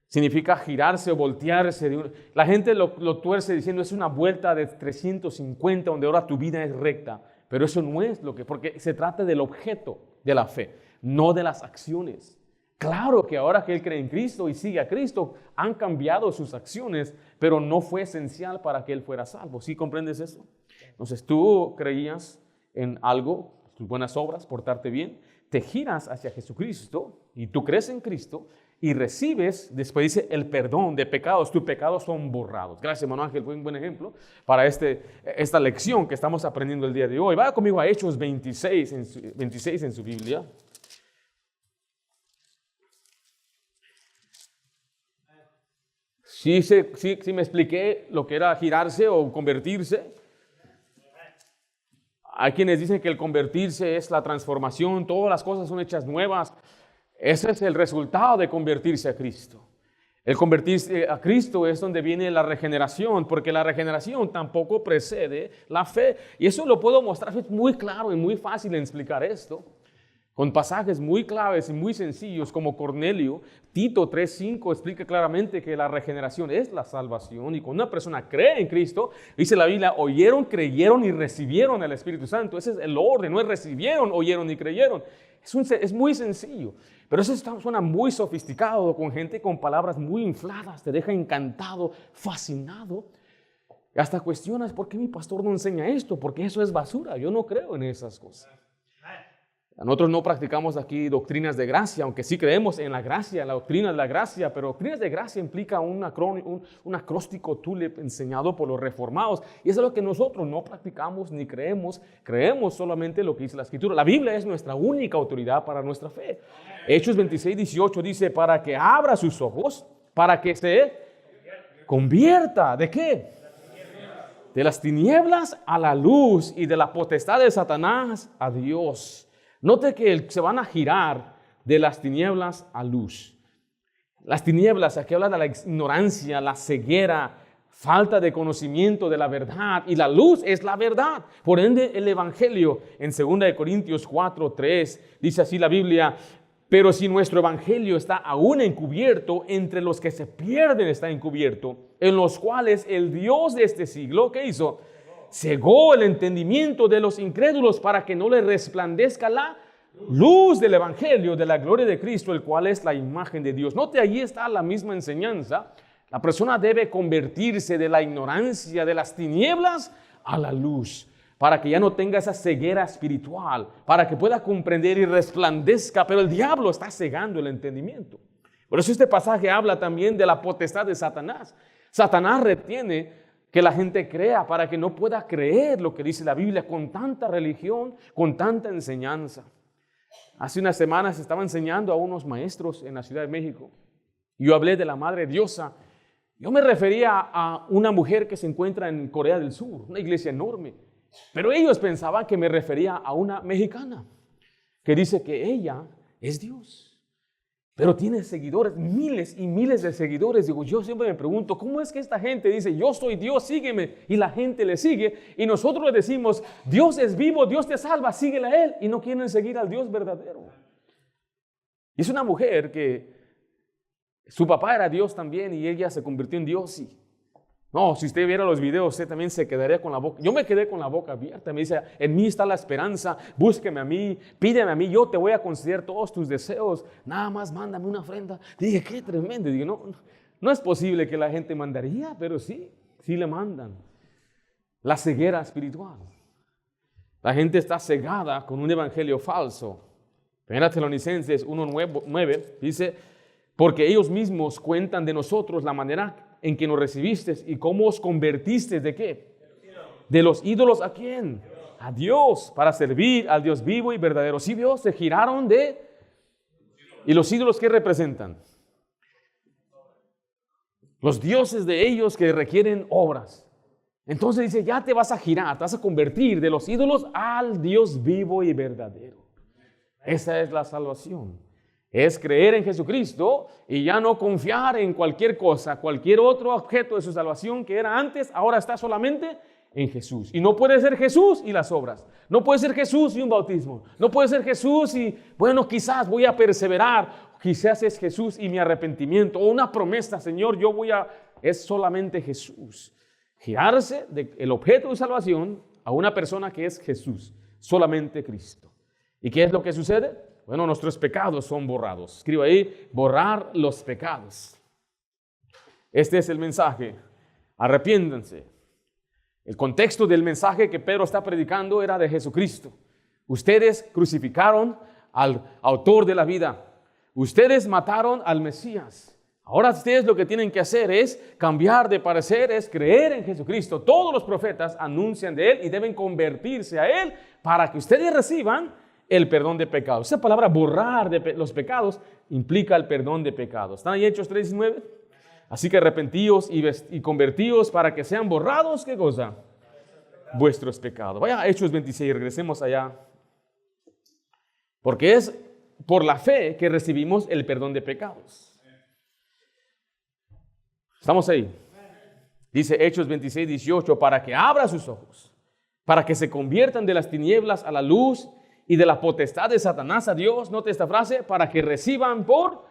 Significa girarse o voltearse. La gente lo tuerce diciendo es una vuelta de 350 donde ahora tu vida es recta. Pero eso no es porque se trata del objeto de la fe, no de las acciones. Claro que ahora que él cree en Cristo y sigue a Cristo, han cambiado sus acciones, pero no fue esencial para que él fuera salvo. ¿Sí comprendes eso? Entonces tú creías en algo, tus buenas obras, portarte bien, te giras hacia Jesucristo y tú crees en Cristo y recibes, después dice, el perdón de pecados. Tus pecados son borrados. Gracias, hermano Ángel, fue un buen ejemplo para esta lección que estamos aprendiendo el día de hoy. Vaya conmigo a Hechos 26 en su Biblia. Sí me expliqué lo que era girarse o convertirse. Hay quienes dicen que el convertirse es la transformación, todas las cosas son hechas nuevas. Ese es el resultado de convertirse a Cristo. El convertirse a Cristo es donde viene la regeneración, porque la regeneración tampoco precede la fe. Y eso lo puedo mostrar, es muy claro y muy fácil en explicar esto, con pasajes muy claves y muy sencillos como Cornelio. Tito 3:5 explica claramente que la regeneración es la salvación. Y cuando una persona cree en Cristo, dice la Biblia, oyeron, creyeron y recibieron el Espíritu Santo. Ese es el orden, no es recibieron, oyeron y creyeron. Es muy sencillo, pero eso suena muy sofisticado, con gente con palabras muy infladas, te deja encantado, fascinado. Hasta cuestionas, ¿por qué mi pastor no enseña esto? Porque eso es basura, yo no creo en esas cosas. Nosotros no practicamos aquí doctrinas de gracia, aunque sí creemos en la gracia, la doctrina de la gracia, pero doctrinas de gracia implica un acróstico tulip enseñado por los reformados. Y eso es lo que nosotros no practicamos ni creemos solamente lo que dice la Escritura. La Biblia es nuestra única autoridad para nuestra fe. Hechos 26:18 dice, para que abra sus ojos, para que se convierta. ¿De qué? De las tinieblas a la luz y de la potestad de Satanás a Dios. Note que se van a girar de las tinieblas a luz. Las tinieblas, aquí habla de la ignorancia, la ceguera, falta de conocimiento de la verdad. Y la luz es la verdad. Por ende, el Evangelio en 2 Corintios 4:3 dice así la Biblia, pero si nuestro Evangelio está aún encubierto, entre los que se pierden está encubierto, en los cuales el Dios de este siglo, ¿qué hizo? Cegó el entendimiento de los incrédulos para que no les resplandezca la luz del Evangelio de la gloria de Cristo, el cual es la imagen de Dios. Note, allí está la misma enseñanza. La persona debe convertirse de la ignorancia, de las tinieblas a la luz, para que ya no tenga esa ceguera espiritual, para que pueda comprender y resplandezca, pero el diablo está cegando el entendimiento. Por eso este pasaje habla también de la potestad de Satanás. Satanás retiene que la gente crea para que no pueda creer lo que dice la Biblia con tanta religión, con tanta enseñanza. Hace unas semanas estaba enseñando a unos maestros en la Ciudad de México. Yo hablé de la Madre Diosa. Yo me refería a una mujer que se encuentra en Corea del Sur, una iglesia enorme. Pero ellos pensaban que me refería a una mexicana que dice que ella es Dios. Pero tiene seguidores, miles y miles de seguidores. Digo, yo siempre me pregunto, ¿cómo es que esta gente dice, yo soy Dios, sígueme? Y la gente le sigue. Y nosotros le decimos, Dios es vivo, Dios te salva, síguele a Él. Y no quieren seguir al Dios verdadero. Y es una mujer que su papá era Dios también y ella se convirtió en Dios. Y no, si usted viera los videos, usted también se quedaría con la boca. Yo me quedé con la boca abierta. Me dice, en mí está la esperanza, búsqueme a mí, pídeme a mí, yo te voy a conceder todos tus deseos. Nada más mándame una ofrenda. Dije, qué tremendo. Digo, no es posible que la gente mandaría, pero sí le mandan. La ceguera espiritual. La gente está cegada con un evangelio falso. 1 Tesalonicenses 1:9 dice, porque ellos mismos cuentan de nosotros la manera en que nos recibisteis y cómo os convertisteis, ¿de qué? De los ídolos, ¿a quién? A Dios, para servir al Dios vivo y verdadero. Sí, Dios, se giraron de... ¿Y los ídolos qué representan? Los dioses de ellos que requieren obras. Entonces dice, ya te vas a girar, te vas a convertir de los ídolos al Dios vivo y verdadero. Esa es la salvación. Es creer en Jesucristo y ya no confiar en cualquier cosa, cualquier otro objeto de su salvación que era antes, ahora está solamente en Jesús. Y no puede ser Jesús y las obras. No puede ser Jesús y un bautismo. No puede ser Jesús y, bueno, quizás voy a perseverar. Quizás es Jesús y mi arrepentimiento. O una promesa, Señor, es solamente Jesús. Girarse del objeto de salvación a una persona que es Jesús. Solamente Cristo. ¿Y qué es lo que sucede? Bueno, nuestros pecados son borrados. Escribo ahí, borrar los pecados. Este es el mensaje. Arrepiéntanse. El contexto del mensaje que Pedro está predicando era de Jesucristo. Ustedes crucificaron al autor de la vida. Ustedes mataron al Mesías. Ahora ustedes lo que tienen que hacer es cambiar de parecer, es creer en Jesucristo. Todos los profetas anuncian de Él y deben convertirse a Él para que ustedes reciban el perdón de pecados. Esa palabra borrar los pecados implica el perdón de pecados. ¿Están ahí Hechos 3:19? Así que arrepentíos y convertíos para que sean borrados, ¿qué cosa? Vuestros pecados. Vaya a Hechos 26, regresemos allá. Porque es por la fe que recibimos el perdón de pecados. ¿Estamos ahí? Dice Hechos 26:18, para que abra sus ojos, para que se conviertan de las tinieblas a la luz y de la potestad de Satanás a Dios. Note esta frase, para que reciban por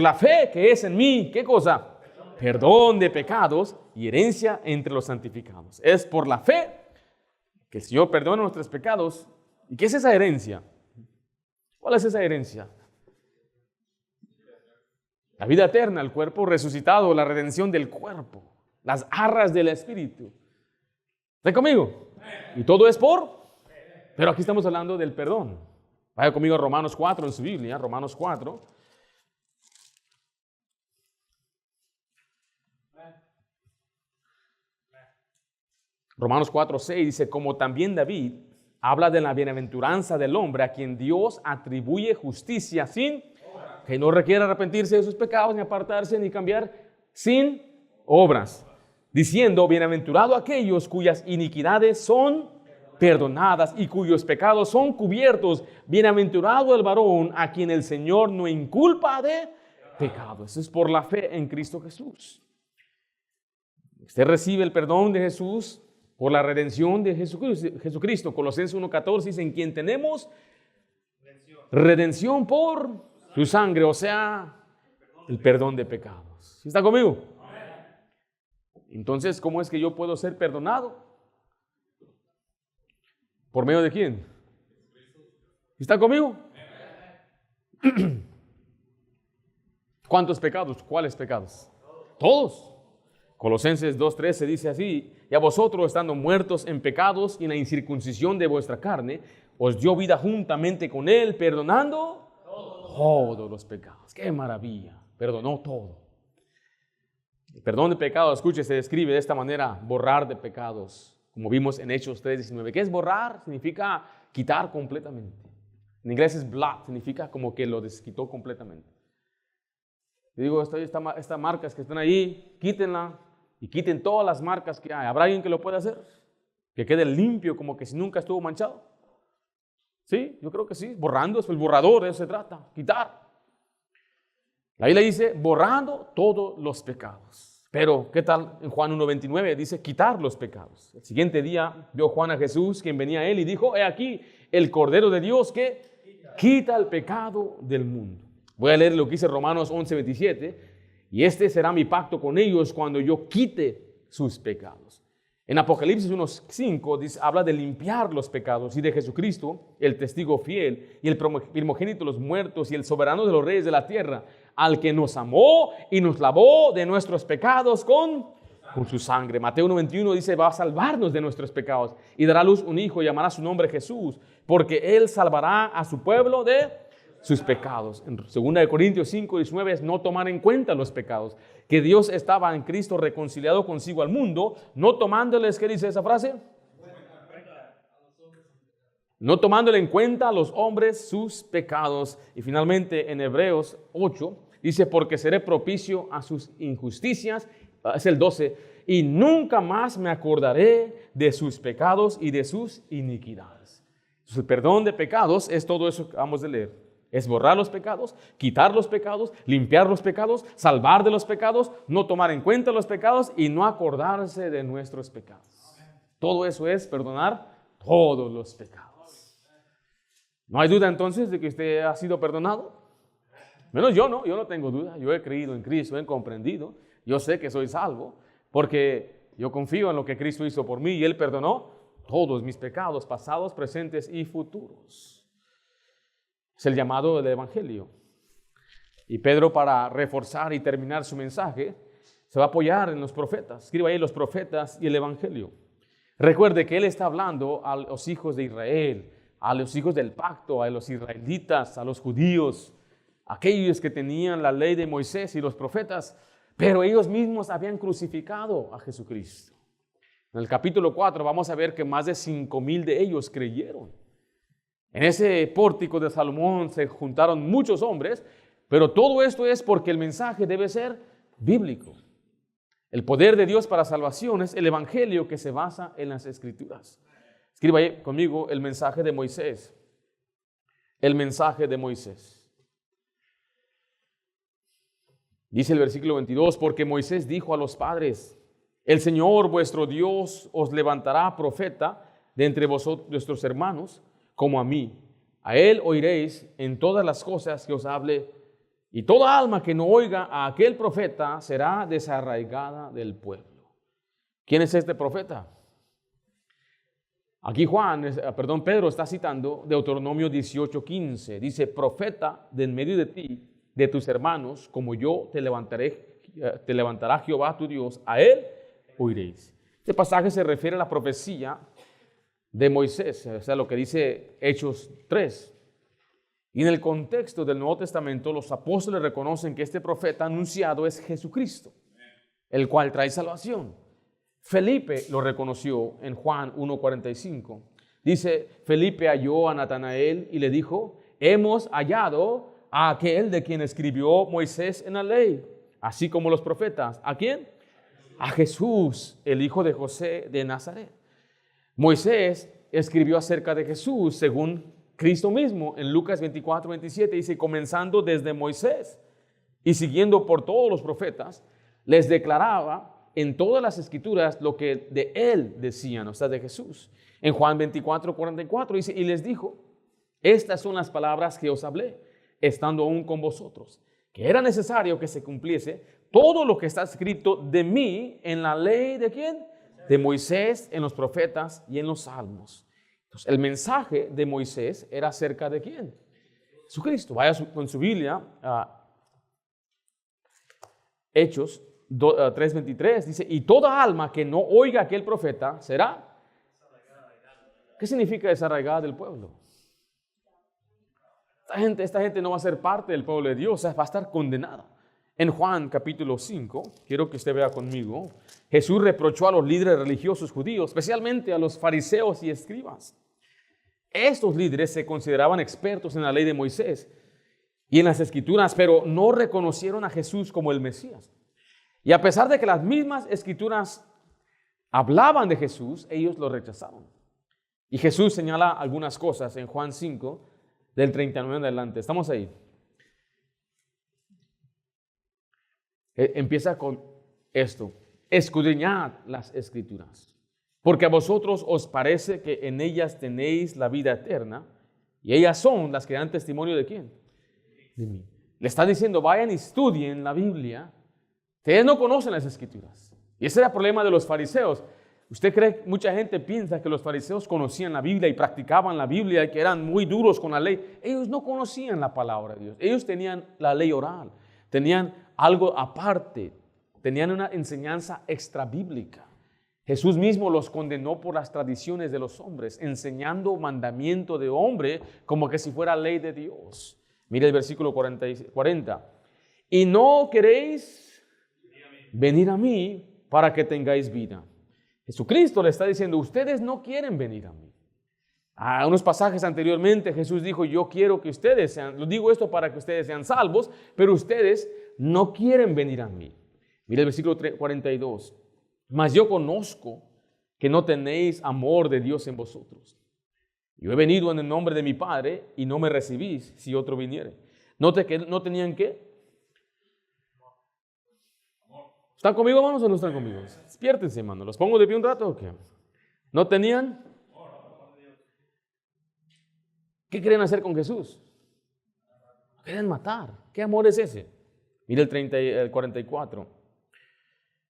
la fe que es en mí, ¿qué cosa? Perdón de pecados y herencia entre los santificados. Es por la fe que el Señor perdona nuestros pecados. ¿Y qué es esa herencia? ¿Cuál es esa herencia? La vida eterna, el cuerpo resucitado, la redención del cuerpo, las arras del Espíritu. ¿Está conmigo? Y todo es pero aquí estamos hablando del perdón. Vaya conmigo a Romanos 4 en su Biblia, Romanos 4. Romanos 4:6 dice, como también David habla de la bienaventuranza del hombre a quien Dios atribuye justicia sin, que no requiere arrepentirse de sus pecados, ni apartarse, ni cambiar, sin obras. Diciendo, bienaventurado aquellos cuyas iniquidades son perdonadas y cuyos pecados son cubiertos. Bienaventurado el varón a quien el Señor no inculpa de pecado. Eso es por la fe en Cristo Jesús. Usted recibe el perdón de Jesús por la redención de Jesucristo. Colosenses 1:14 dice, en quien tenemos redención por su sangre, o sea, el perdón de pecados. ¿Sí está conmigo? Entonces, ¿cómo es que yo puedo ser perdonado? ¿Por medio de quién? ¿Está conmigo? ¿Cuántos pecados? ¿Cuáles pecados? Todos. Colosenses 2:13 dice así, y a vosotros estando muertos en pecados y en la incircuncisión de vuestra carne, os dio vida juntamente con Él, perdonando todos los pecados. ¡Qué maravilla! Perdonó todo. El perdón de pecados, escuche, se describe de esta manera, borrar de pecados, como vimos en Hechos 3:19. ¿Qué es borrar? Significa quitar completamente. En inglés es blot, significa como que lo desquitó completamente. Y digo, estas marcas que están ahí, quítenla y quiten todas las marcas que hay. ¿Habrá alguien que lo pueda hacer? Que quede limpio, como que si nunca estuvo manchado. Sí, yo creo que sí. Borrando, es el borrador, de eso se trata, quitar. La Biblia dice, borrando todos los pecados. Pero, ¿qué tal en Juan 1:29? Dice, quitar los pecados. El siguiente día vio Juan a Jesús, quien venía a él, y dijo, he aquí el Cordero de Dios que quita el pecado del mundo. Voy a leer lo que dice Romanos 11:27. Y este será mi pacto con ellos cuando yo quite sus pecados. En Apocalipsis 1:5 habla de limpiar los pecados y de Jesucristo, el testigo fiel y el primogénito de los muertos y el soberano de los reyes de la tierra, al que nos amó y nos lavó de nuestros pecados con su sangre. Mateo 1:21 dice, va a salvarnos de nuestros pecados y dará a luz un hijo y llamará su nombre Jesús, porque él salvará a su pueblo de sus pecados. En 2 Corintios 5:19 es no tomar en cuenta los pecados, que Dios estaba en Cristo reconciliado consigo al mundo, no tomándoles, ¿qué dice esa frase? No tomándole en cuenta a los hombres sus pecados. Y finalmente en Hebreos 8 dice, porque seré propicio a sus injusticias, es el 12, y nunca más me acordaré de sus pecados y de sus iniquidades. Entonces, el perdón de pecados es todo eso que acabamos de leer. Es borrar los pecados, quitar los pecados, limpiar los pecados, salvar de los pecados, no tomar en cuenta los pecados y no acordarse de nuestros pecados. Todo eso es perdonar todos los pecados. ¿No hay duda entonces de que usted ha sido perdonado? Menos yo no tengo duda. Yo he creído en Cristo, he comprendido. Yo sé que soy salvo porque yo confío en lo que Cristo hizo por mí y Él perdonó todos mis pecados, pasados, presentes y futuros. Es el llamado del Evangelio. Y Pedro, para reforzar y terminar su mensaje, se va a apoyar en los profetas. Escriba ahí los profetas y el Evangelio. Recuerde que Él está hablando a los hijos de Israel, a los hijos del pacto, a los israelitas, a los judíos, aquellos que tenían la ley de Moisés y los profetas, pero ellos mismos habían crucificado a Jesucristo. En el capítulo 4 vamos a ver que más de 5,000 de ellos creyeron. En ese pórtico de Salomón se juntaron muchos hombres, pero todo esto es porque el mensaje debe ser bíblico. El poder de Dios para salvación es el Evangelio que se basa en las Escrituras. Escriba ahí conmigo el mensaje de Moisés. El mensaje de Moisés. Dice el versículo 22, porque Moisés dijo a los padres, el Señor vuestro Dios os levantará profeta de entre vosotros, vuestros hermanos, como a mí. A él oiréis en todas las cosas que os hable, y toda alma que no oiga a aquel profeta será desarraigada del pueblo. ¿Quién es este profeta? Aquí Pedro está citando Deuteronomio 18:15. Dice, profeta de en medio de ti, de tus hermanos, como yo te levantará Jehová tu Dios, a él oiréis. Este pasaje se refiere a la profecía de Moisés, o sea, lo que dice Hechos 3. Y en el contexto del Nuevo Testamento, los apóstoles reconocen que este profeta anunciado es Jesucristo, el cual trae salvación. Felipe lo reconoció en Juan 1:45. Dice, Felipe halló a Natanael y le dijo, hemos hallado a aquel de quien escribió Moisés en la ley, así como los profetas. ¿A quién? A Jesús, el hijo de José de Nazaret. Moisés escribió acerca de Jesús según Cristo mismo en Lucas 24:27. Dice, comenzando desde Moisés y siguiendo por todos los profetas, les declaraba en todas las escrituras lo que de él decían, o sea, de Jesús. En Juan 24:44 dice, y les dijo, estas son las palabras que os hablé, estando aún con vosotros, que era necesario que se cumpliese todo lo que está escrito de mí en la ley ¿de quién? De Moisés, en los profetas y en los salmos. Entonces, el mensaje de Moisés era acerca de quién? Jesucristo. Vaya con su Biblia, Hechos 3:23, dice, y toda alma que no oiga a aquel profeta será. ¿Qué significa desarraigada del pueblo? Esta gente no va a ser parte del pueblo de Dios, o sea, va a estar condenada. En Juan capítulo 5, quiero que usted vea conmigo, Jesús reprochó a los líderes religiosos judíos, especialmente a los fariseos y escribas. Estos líderes se consideraban expertos en la ley de Moisés y en las escrituras, pero no reconocieron a Jesús como el Mesías. Y a pesar de que las mismas escrituras hablaban de Jesús, ellos lo rechazaron. Y Jesús señala algunas cosas en Juan 5, del 39 en adelante. ¿Estamos ahí? Empieza con esto. Escudriñad las escrituras, porque a vosotros os parece que en ellas tenéis la vida eterna, y ellas son las que dan testimonio ¿de quién? De mí. Le está diciendo, vayan y estudien la Biblia. Ustedes no conocen las escrituras. Y ese era el problema de los fariseos. Usted cree, mucha gente piensa que los fariseos conocían la Biblia y practicaban la Biblia y que eran muy duros con la ley. Ellos no conocían la palabra de Dios. Ellos tenían la ley oral, tenían algo aparte, tenían una enseñanza extrabíblica. Jesús mismo los condenó por las tradiciones de los hombres, enseñando mandamiento de hombre como que si fuera ley de Dios. Mire el versículo 40. Y no queréis venir a mí para que tengáis vida. Jesucristo le está diciendo, ustedes no quieren venir a mí. A unos pasajes anteriormente Jesús dijo, yo quiero que ustedes sean, lo digo esto para que ustedes sean salvos, pero ustedes no quieren venir a mí. Mira el versículo 42. Mas yo conozco que no tenéis amor de Dios en vosotros. Yo he venido en el nombre de mi Padre y no me recibís si otro viniere. Note que no tenían ¿qué? ¿Están conmigo, hermanos, o no están conmigo? Despiértense, hermanos. ¿Los pongo de pie un rato o qué? ¿No tenían? ¿Qué querían hacer con Jesús? Querían matar. ¿Qué amor es ese? Mira el 44.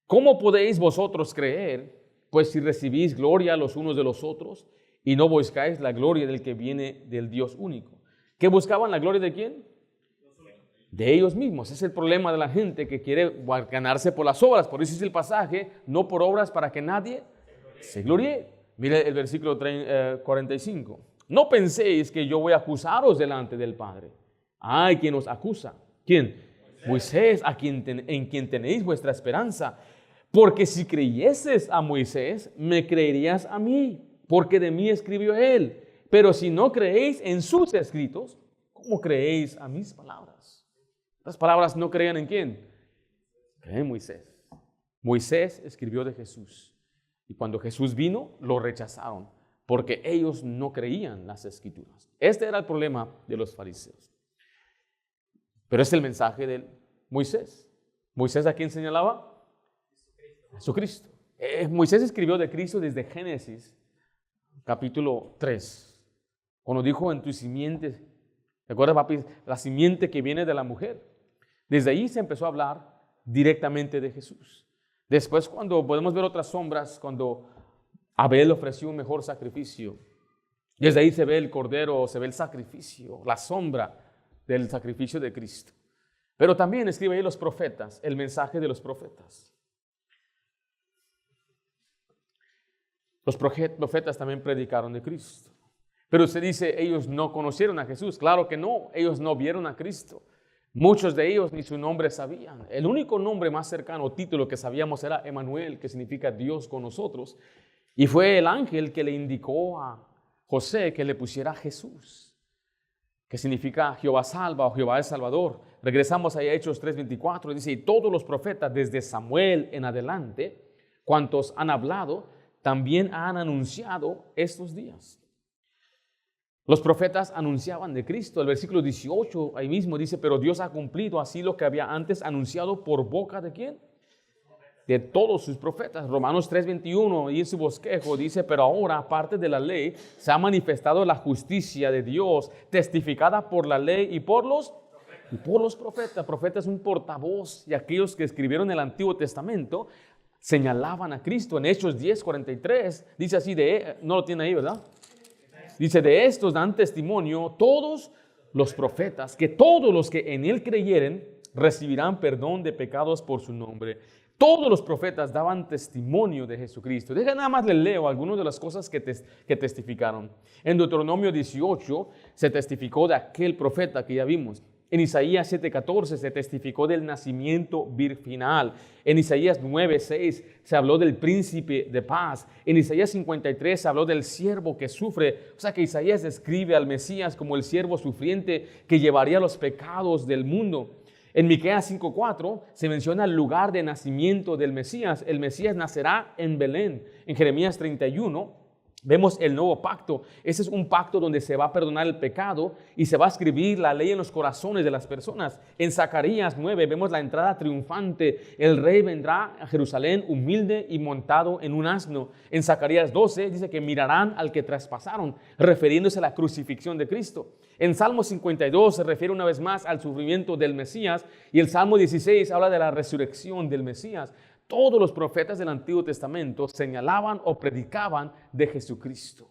¿Cómo podéis vosotros creer, pues si recibís gloria los unos de los otros y no buscáis la gloria del que viene del Dios único? ¿Qué buscaban? ¿La gloria de quién? De ellos mismos. Ese es el problema de la gente que quiere ganarse por las obras. Por eso es el pasaje, no por obras para que nadie se gloríe. Mire el versículo 45. No penséis que yo voy a acusaros delante del Padre. Hay quien os acusa. ¿Quién? Moisés, en quien tenéis vuestra esperanza. Porque si creyeses a Moisés, me creerías a mí, porque de mí escribió él. Pero si no creéis en sus escritos, ¿cómo creéis a mis palabras? Las palabras no creían en quién. Creen en Moisés. Moisés escribió de Jesús. Y cuando Jesús vino, lo rechazaron, porque ellos no creían las escrituras. Este era el problema de los fariseos. Pero es el mensaje de Moisés. ¿Moisés a quién señalaba? Jesucristo. Moisés escribió de Cristo desde Génesis, capítulo 3. Cuando dijo en tu simiente, ¿recuerdas, papi? La simiente que viene de la mujer. Desde ahí se empezó a hablar directamente de Jesús. Después, cuando podemos ver otras sombras, cuando Abel ofreció un mejor sacrificio, desde ahí se ve el cordero, se ve el sacrificio, la sombra del sacrificio de Cristo. Pero también escribe ahí los profetas, el mensaje de los profetas. Los profetas también predicaron de Cristo. Pero usted dice, ellos no conocieron a Jesús. Claro que no, ellos no vieron a Cristo. Muchos de ellos ni su nombre sabían. El único nombre más cercano o título que sabíamos era Emmanuel, que significa Dios con nosotros. Y fue el ángel que le indicó a José que le pusiera Jesús, que significa Jehová salva o Jehová es Salvador. Regresamos a Hechos 3:24, dice, y todos los profetas desde Samuel en adelante, cuantos han hablado, también han anunciado estos días. Los profetas anunciaban de Cristo. El versículo 18 ahí mismo dice, pero Dios ha cumplido así lo que había antes anunciado por boca ¿de quién? De todos sus profetas. Romanos 3:21 y en su bosquejo dice, pero ahora aparte de la ley se ha manifestado la justicia de Dios testificada por la ley y por los profetas. Profeta es un portavoz y aquellos que escribieron el Antiguo Testamento señalaban a Cristo. En Hechos 10:43 dice así, no lo tiene ahí, ¿verdad? Dice, de estos dan testimonio todos los profetas, que todos los que en él creyeren recibirán perdón de pecados por su nombre. Todos los profetas daban testimonio de Jesucristo. Deja nada más le leo algunas de las cosas que testificaron. En Deuteronomio 18 se testificó de aquel profeta que ya vimos. En Isaías 7:14 se testificó del nacimiento virginal. En Isaías 9:6 se habló del príncipe de paz. En Isaías 53 se habló del siervo que sufre. O sea que Isaías describe al Mesías como el siervo sufriente que llevaría los pecados del mundo. En Miqueas 5:4 se menciona el lugar de nacimiento del Mesías. El Mesías nacerá en Belén. En Jeremías 31 vemos el nuevo pacto. Ese es un pacto donde se va a perdonar el pecado y se va a escribir la ley en los corazones de las personas. En Zacarías 9 vemos la entrada triunfante. El rey vendrá a Jerusalén humilde y montado en un asno. En Zacarías 12 dice que mirarán al que traspasaron, refiriéndose a la crucifixión de Cristo. En Salmo 52 se refiere una vez más al sufrimiento del Mesías y el Salmo 16 habla de la resurrección del Mesías. Todos los profetas del Antiguo Testamento señalaban o predicaban de Jesucristo.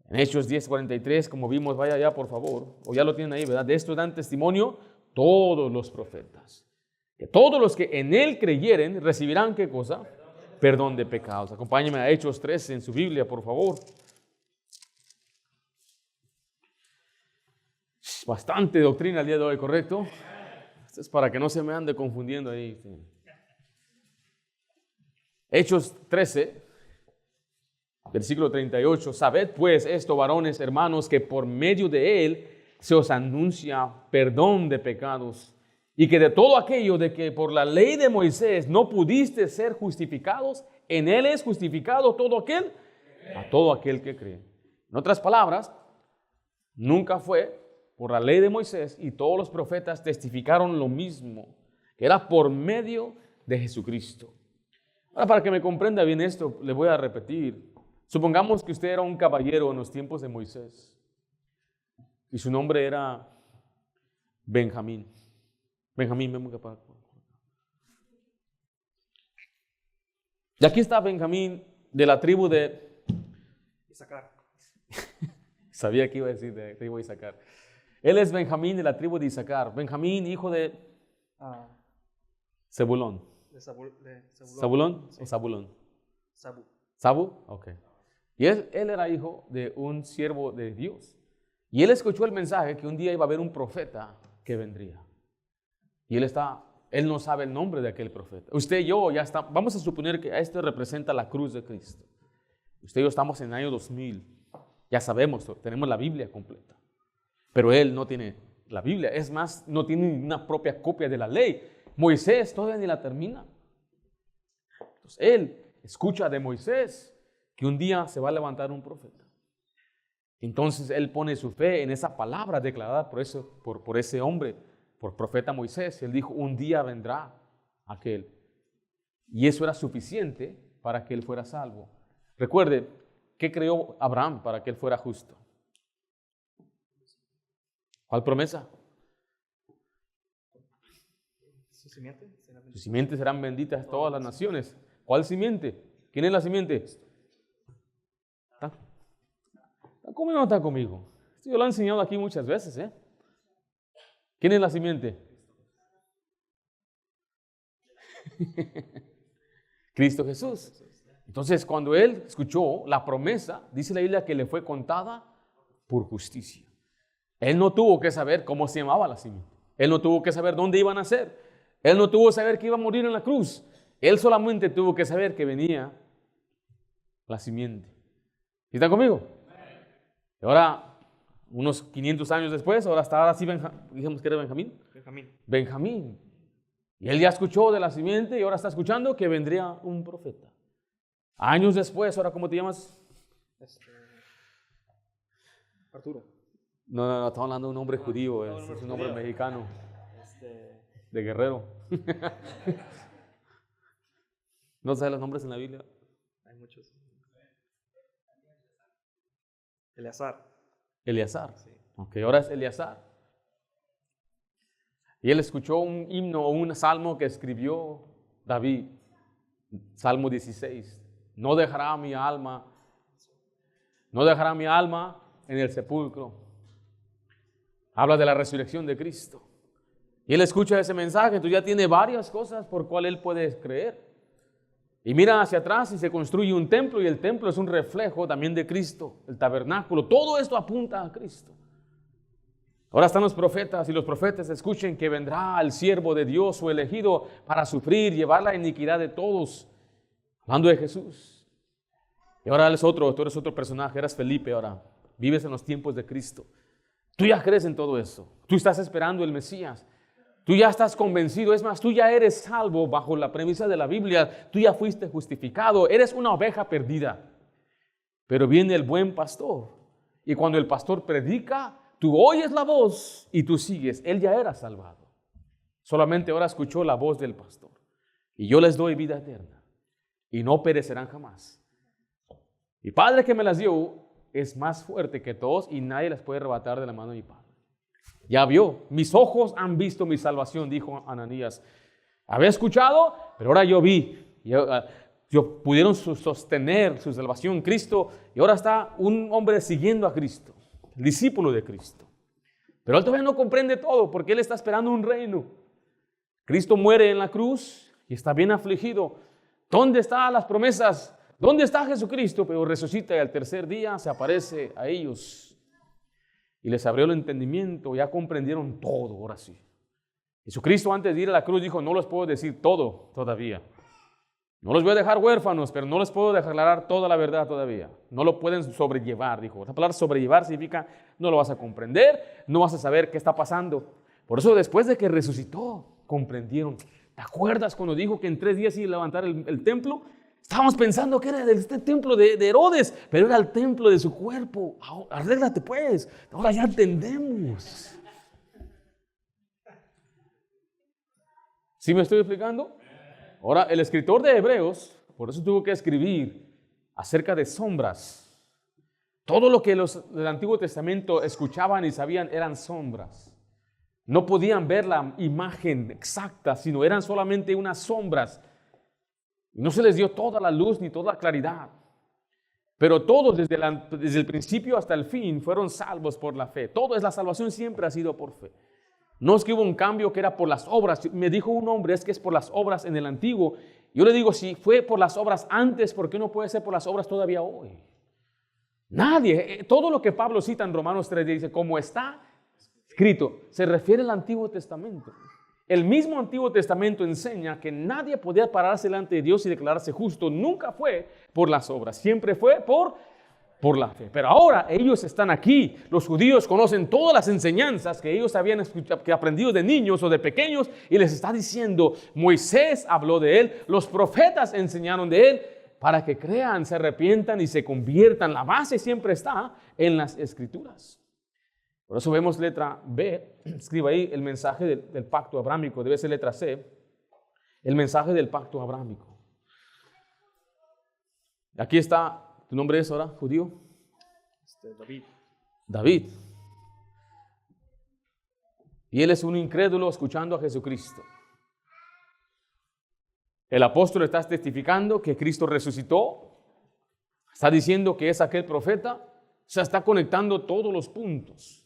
En Hechos 10:43, como vimos, vaya allá por favor, o ya lo tienen ahí, ¿verdad? De esto dan testimonio todos los profetas. Que todos los que en él creyeren recibirán, ¿qué cosa? Perdón de pecados. Acompáñenme a Hechos 13 en su Biblia, por favor. Bastante doctrina el día de hoy, ¿correcto? Esto es para que no se me ande confundiendo ahí. Hechos 13, versículo 38. Sabed pues esto, varones, hermanos, que por medio de él se os anuncia perdón de pecados, y que de todo aquello de que por la ley de Moisés no pudiste ser justificados, en él es justificado todo aquel, a todo aquel que cree. En otras palabras, nunca fue por la ley de Moisés, y todos los profetas testificaron lo mismo, que era por medio de Jesucristo. Ahora, para que me comprenda bien esto, le voy a repetir. Supongamos que usted era un caballero en los tiempos de Moisés y su nombre era Benjamín. Benjamín, ven acá. Y aquí está Benjamín de la tribu de Isaacar. Sabía que iba a decir de tribu de Isaacar. Él es Benjamín de la tribu de Isaacar. Benjamín, hijo de Zebulón. De Zabulón. ¿Zabulón o Zabulón? Sabu. ¿Sabu? Ok. Y él era hijo de un siervo de Dios. Y él escuchó el mensaje que un día iba a haber un profeta que vendría. Y él no sabe el nombre de aquel profeta. Usted y yo ya estamos, vamos a suponer que esto representa la cruz de Cristo. Usted y yo estamos en el año 2000. Ya sabemos, tenemos la Biblia completa. Pero él no tiene la Biblia. Es más, no tiene una propia copia de la ley. Moisés todavía ni la termina. Entonces él escucha de Moisés que un día se va a levantar un profeta. Entonces él pone su fe en esa palabra declarada por ese hombre, por profeta Moisés. Él dijo, un día vendrá aquel. Y eso era suficiente para que él fuera salvo. Recuerde, ¿qué creó Abraham para que él fuera justo? ¿Cuál promesa? Su simiente. Sus simientes serán benditas todas las naciones. ¿Cuál simiente? ¿Quién es la simiente? ¿Está conmigo o no está conmigo? Esto yo lo he enseñado aquí muchas veces, ¿eh? ¿Quién es la simiente? Cristo Jesús. Entonces, cuando él escuchó la promesa, dice la Biblia que le fue contada por justicia. Él no tuvo que saber cómo se llamaba la simiente. Él no tuvo que saber dónde iban a nacer. Él no tuvo que saber que iba a morir en la cruz. Él solamente tuvo que saber que venía la simiente. ¿Y están conmigo? Y ahora, unos 500 años después, ahora sí dijimos que era Benjamín. Benjamín. Y él ya escuchó de la simiente y ahora está escuchando que vendría un profeta. Años después, ahora ¿cómo te llamas? Arturo. No, estamos hablando de un hombre judío, es un hombre mexicano, de Guerrero. ¿No sabes los nombres en la Biblia? Hay muchos. Eleazar. Eleazar. Sí. Ok, ahora es Eleazar. Y él escuchó un himno o un salmo que escribió David, Salmo 16. No dejará mi alma en el sepulcro. Habla de la resurrección de Cristo. Y él escucha ese mensaje, entonces ya tiene varias cosas por cual él puede creer. Y mira hacia atrás y se construye un templo, y el templo es un reflejo también de Cristo, el tabernáculo. Todo esto apunta a Cristo. Ahora están los profetas, y los profetas escuchen que vendrá el siervo de Dios, su elegido, para sufrir, llevar la iniquidad de todos. Hablando de Jesús. Y ahora tú eres otro personaje, eras Felipe ahora. Vives en los tiempos de Cristo. Tú ya crees en todo eso. Tú estás esperando el Mesías. Tú ya estás convencido. Es más, tú ya eres salvo bajo la premisa de la Biblia. Tú ya fuiste justificado. Eres una oveja perdida. Pero viene el buen pastor. Y cuando el pastor predica, tú oyes la voz y tú sigues. Él ya era salvado. Solamente ahora escuchó la voz del pastor. Y yo les doy vida eterna. Y no perecerán jamás. Mi Padre que me las dio es más fuerte que todos y nadie las puede arrebatar de la mano de mi Padre. Ya vio, mis ojos han visto mi salvación, dijo Ananías. Había escuchado, pero ahora yo vi. Yo pudieron sostener su salvación en Cristo y ahora está un hombre siguiendo a Cristo, el discípulo de Cristo. Pero él todavía no comprende todo porque él está esperando un reino. Cristo muere en la cruz y está bien afligido. ¿Dónde están las promesas? ¿Dónde está Jesucristo? Pero resucita y al tercer día se aparece a ellos y les abrió el entendimiento. Ya comprendieron todo, ahora sí. Jesucristo antes de ir a la cruz dijo, no les puedo decir todo todavía. No los voy a dejar huérfanos, pero no les puedo declarar toda la verdad todavía. No lo pueden sobrellevar, dijo. La palabra sobrellevar significa no lo vas a comprender, no vas a saber qué está pasando. Por eso después de que resucitó, comprendieron. ¿Te acuerdas cuando dijo que en 3 días iba a levantar el templo? Estábamos pensando que era este templo de Herodes, pero era el templo de su cuerpo. Arréglate pues, ahora ya entendemos. ¿Sí me estoy explicando? Ahora, el escritor de Hebreos Por eso tuvo que escribir acerca de sombras. Todo lo que los del Antiguo Testamento escuchaban y sabían eran sombras. No podían ver la imagen exacta, sino eran solamente unas sombras. No se les dio toda la luz ni toda la claridad. Pero todos, desde el principio hasta el fin, fueron salvos por la fe. Todo es la salvación, siempre ha sido por fe. No es que hubo un cambio que era por las obras. Me dijo un hombre, es que es por las obras en el Antiguo. Yo le digo, si fue por las obras antes, ¿por qué no puede ser por las obras todavía hoy? Nadie. Todo lo que Pablo cita en Romanos 3 dice, como está escrito, se refiere al Antiguo Testamento. El mismo Antiguo Testamento enseña que nadie podía pararse delante de Dios y declararse justo. Nunca fue por las obras, siempre fue por la fe. Pero ahora ellos están aquí. Los judíos conocen todas las enseñanzas que ellos habían aprendido de niños o de pequeños y les está diciendo, Moisés habló de él, los profetas enseñaron de él, para que crean, se arrepientan y se conviertan. La base siempre está en las Escrituras. Por eso vemos letra B, escriba ahí el mensaje del pacto abrámico, debe ser letra C, el mensaje del pacto abrámico. Aquí está, ¿tu nombre es ahora judío? David. David. Y él es un incrédulo escuchando a Jesucristo. El apóstol está testificando que Cristo resucitó, está diciendo que es aquel profeta, se está conectando todos los puntos.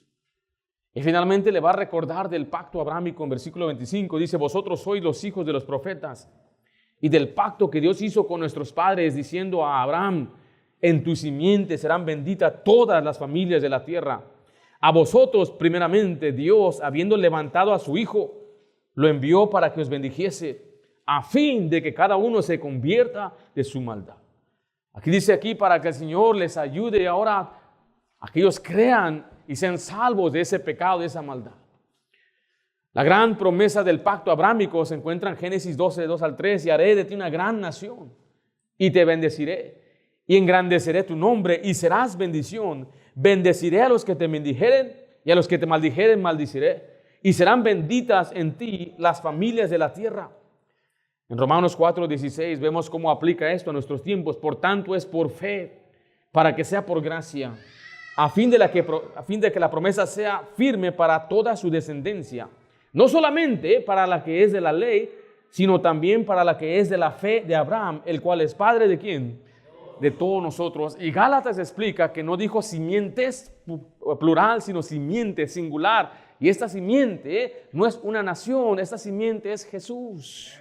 Y finalmente le va a recordar del pacto abrámico en versículo 25. Dice, vosotros sois los hijos de los profetas y del pacto que Dios hizo con nuestros padres, diciendo a Abraham, en tu simiente serán benditas todas las familias de la tierra. A vosotros, primeramente, Dios, habiendo levantado a su Hijo, lo envió para que os bendijese, a fin de que cada uno se convierta de su maldad. Aquí dice aquí, para que el Señor les ayude ahora a que ellos crean y sean salvos de ese pecado, de esa maldad. La gran promesa del pacto abrámico se encuentra en Génesis 12, 2 al 3. Y haré de ti una gran nación, y te bendeciré, y engrandeceré tu nombre, y serás bendición. Bendeciré a los que te bendijeren, y a los que te maldijeren maldiciré. Y serán benditas en ti las familias de la tierra. En Romanos 4, 16 vemos cómo aplica esto a nuestros tiempos. Por tanto es por fe, para que sea por gracia, a fin de que la promesa sea firme para toda su descendencia, no solamente para la que es de la ley, sino también para la que es de la fe de Abraham, el cual es padre de ¿quién? De todos nosotros. Y Gálatas explica que no dijo simientes plural, sino simiente singular. Y esta simiente no es una nación, esta simiente es Jesús.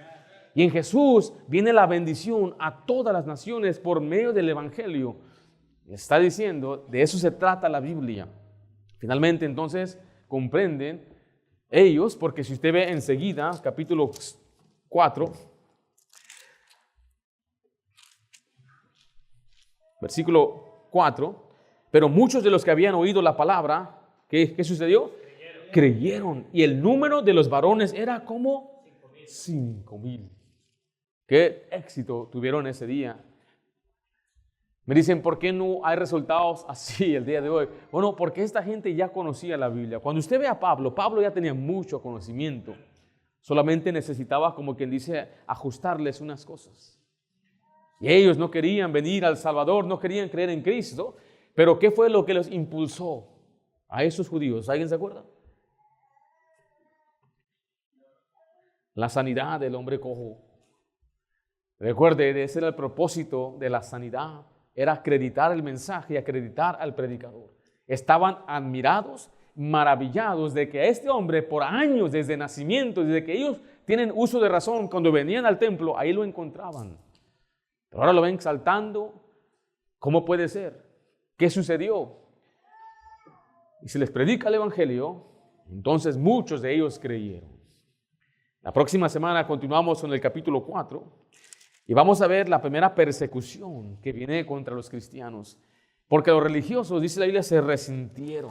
Y en Jesús viene la bendición a todas las naciones por medio del Evangelio. Está diciendo, de eso se trata la Biblia. Finalmente, entonces, comprenden ellos, porque si usted ve enseguida, capítulo 4, versículo 4, pero muchos de los que habían oído la palabra, ¿qué sucedió? Creyeron. Y el número de los varones era como 5,000. Qué éxito tuvieron ese día. Me dicen, ¿por qué no hay resultados así el día de hoy? Bueno, porque esta gente ya conocía la Biblia. Cuando usted ve a Pablo, Pablo ya tenía mucho conocimiento. Solamente necesitaba, como quien dice, ajustarles unas cosas. Y ellos no querían venir al Salvador, no querían creer en Cristo. Pero ¿qué fue lo que los impulsó a esos judíos? ¿Alguien se acuerda? La sanidad del hombre cojo. Recuerde, ese era el propósito de la sanidad. Era acreditar el mensaje y acreditar al predicador. Estaban admirados, maravillados de que a este hombre por años, desde nacimiento, desde que ellos tienen uso de razón, cuando venían al templo, ahí lo encontraban. Pero ahora lo ven saltando. ¿Cómo puede ser? ¿Qué sucedió? Y se les predica el Evangelio, entonces muchos de ellos creyeron. La próxima semana continuamos con el capítulo 4. Y vamos a ver la primera persecución que viene contra los cristianos. Porque los religiosos, dice la Biblia, se resintieron.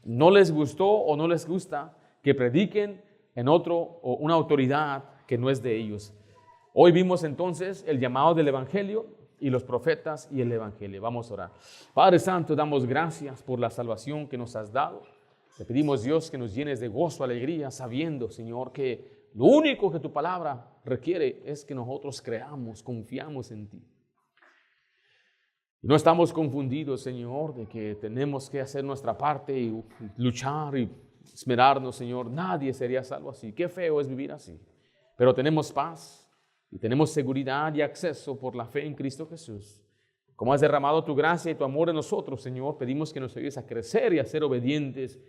No les gustó o no les gusta que prediquen en otro o una autoridad que no es de ellos. Hoy vimos entonces el llamado del Evangelio y los profetas y el Evangelio. Vamos a orar. Padre Santo, damos gracias por la salvación que nos has dado. Te pedimos, Dios, que nos llenes de gozo, alegría, sabiendo, Señor, que lo único que tu palabra requiere es que nosotros creamos, confiamos en ti. Y no estamos confundidos, Señor, de que tenemos que hacer nuestra parte y luchar y esmerarnos, Señor. Nadie sería salvo así. Qué feo es vivir así. Pero tenemos paz y tenemos seguridad y acceso por la fe en Cristo Jesús. Como has derramado tu gracia y tu amor en nosotros, Señor, pedimos que nos ayudes a crecer y a ser obedientes.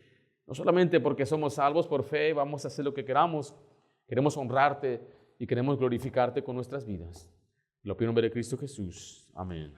No solamente porque somos salvos por fe, vamos a hacer lo que queramos. Queremos honrarte y queremos glorificarte con nuestras vidas. Lo pido en nombre de Cristo Jesús. Amén.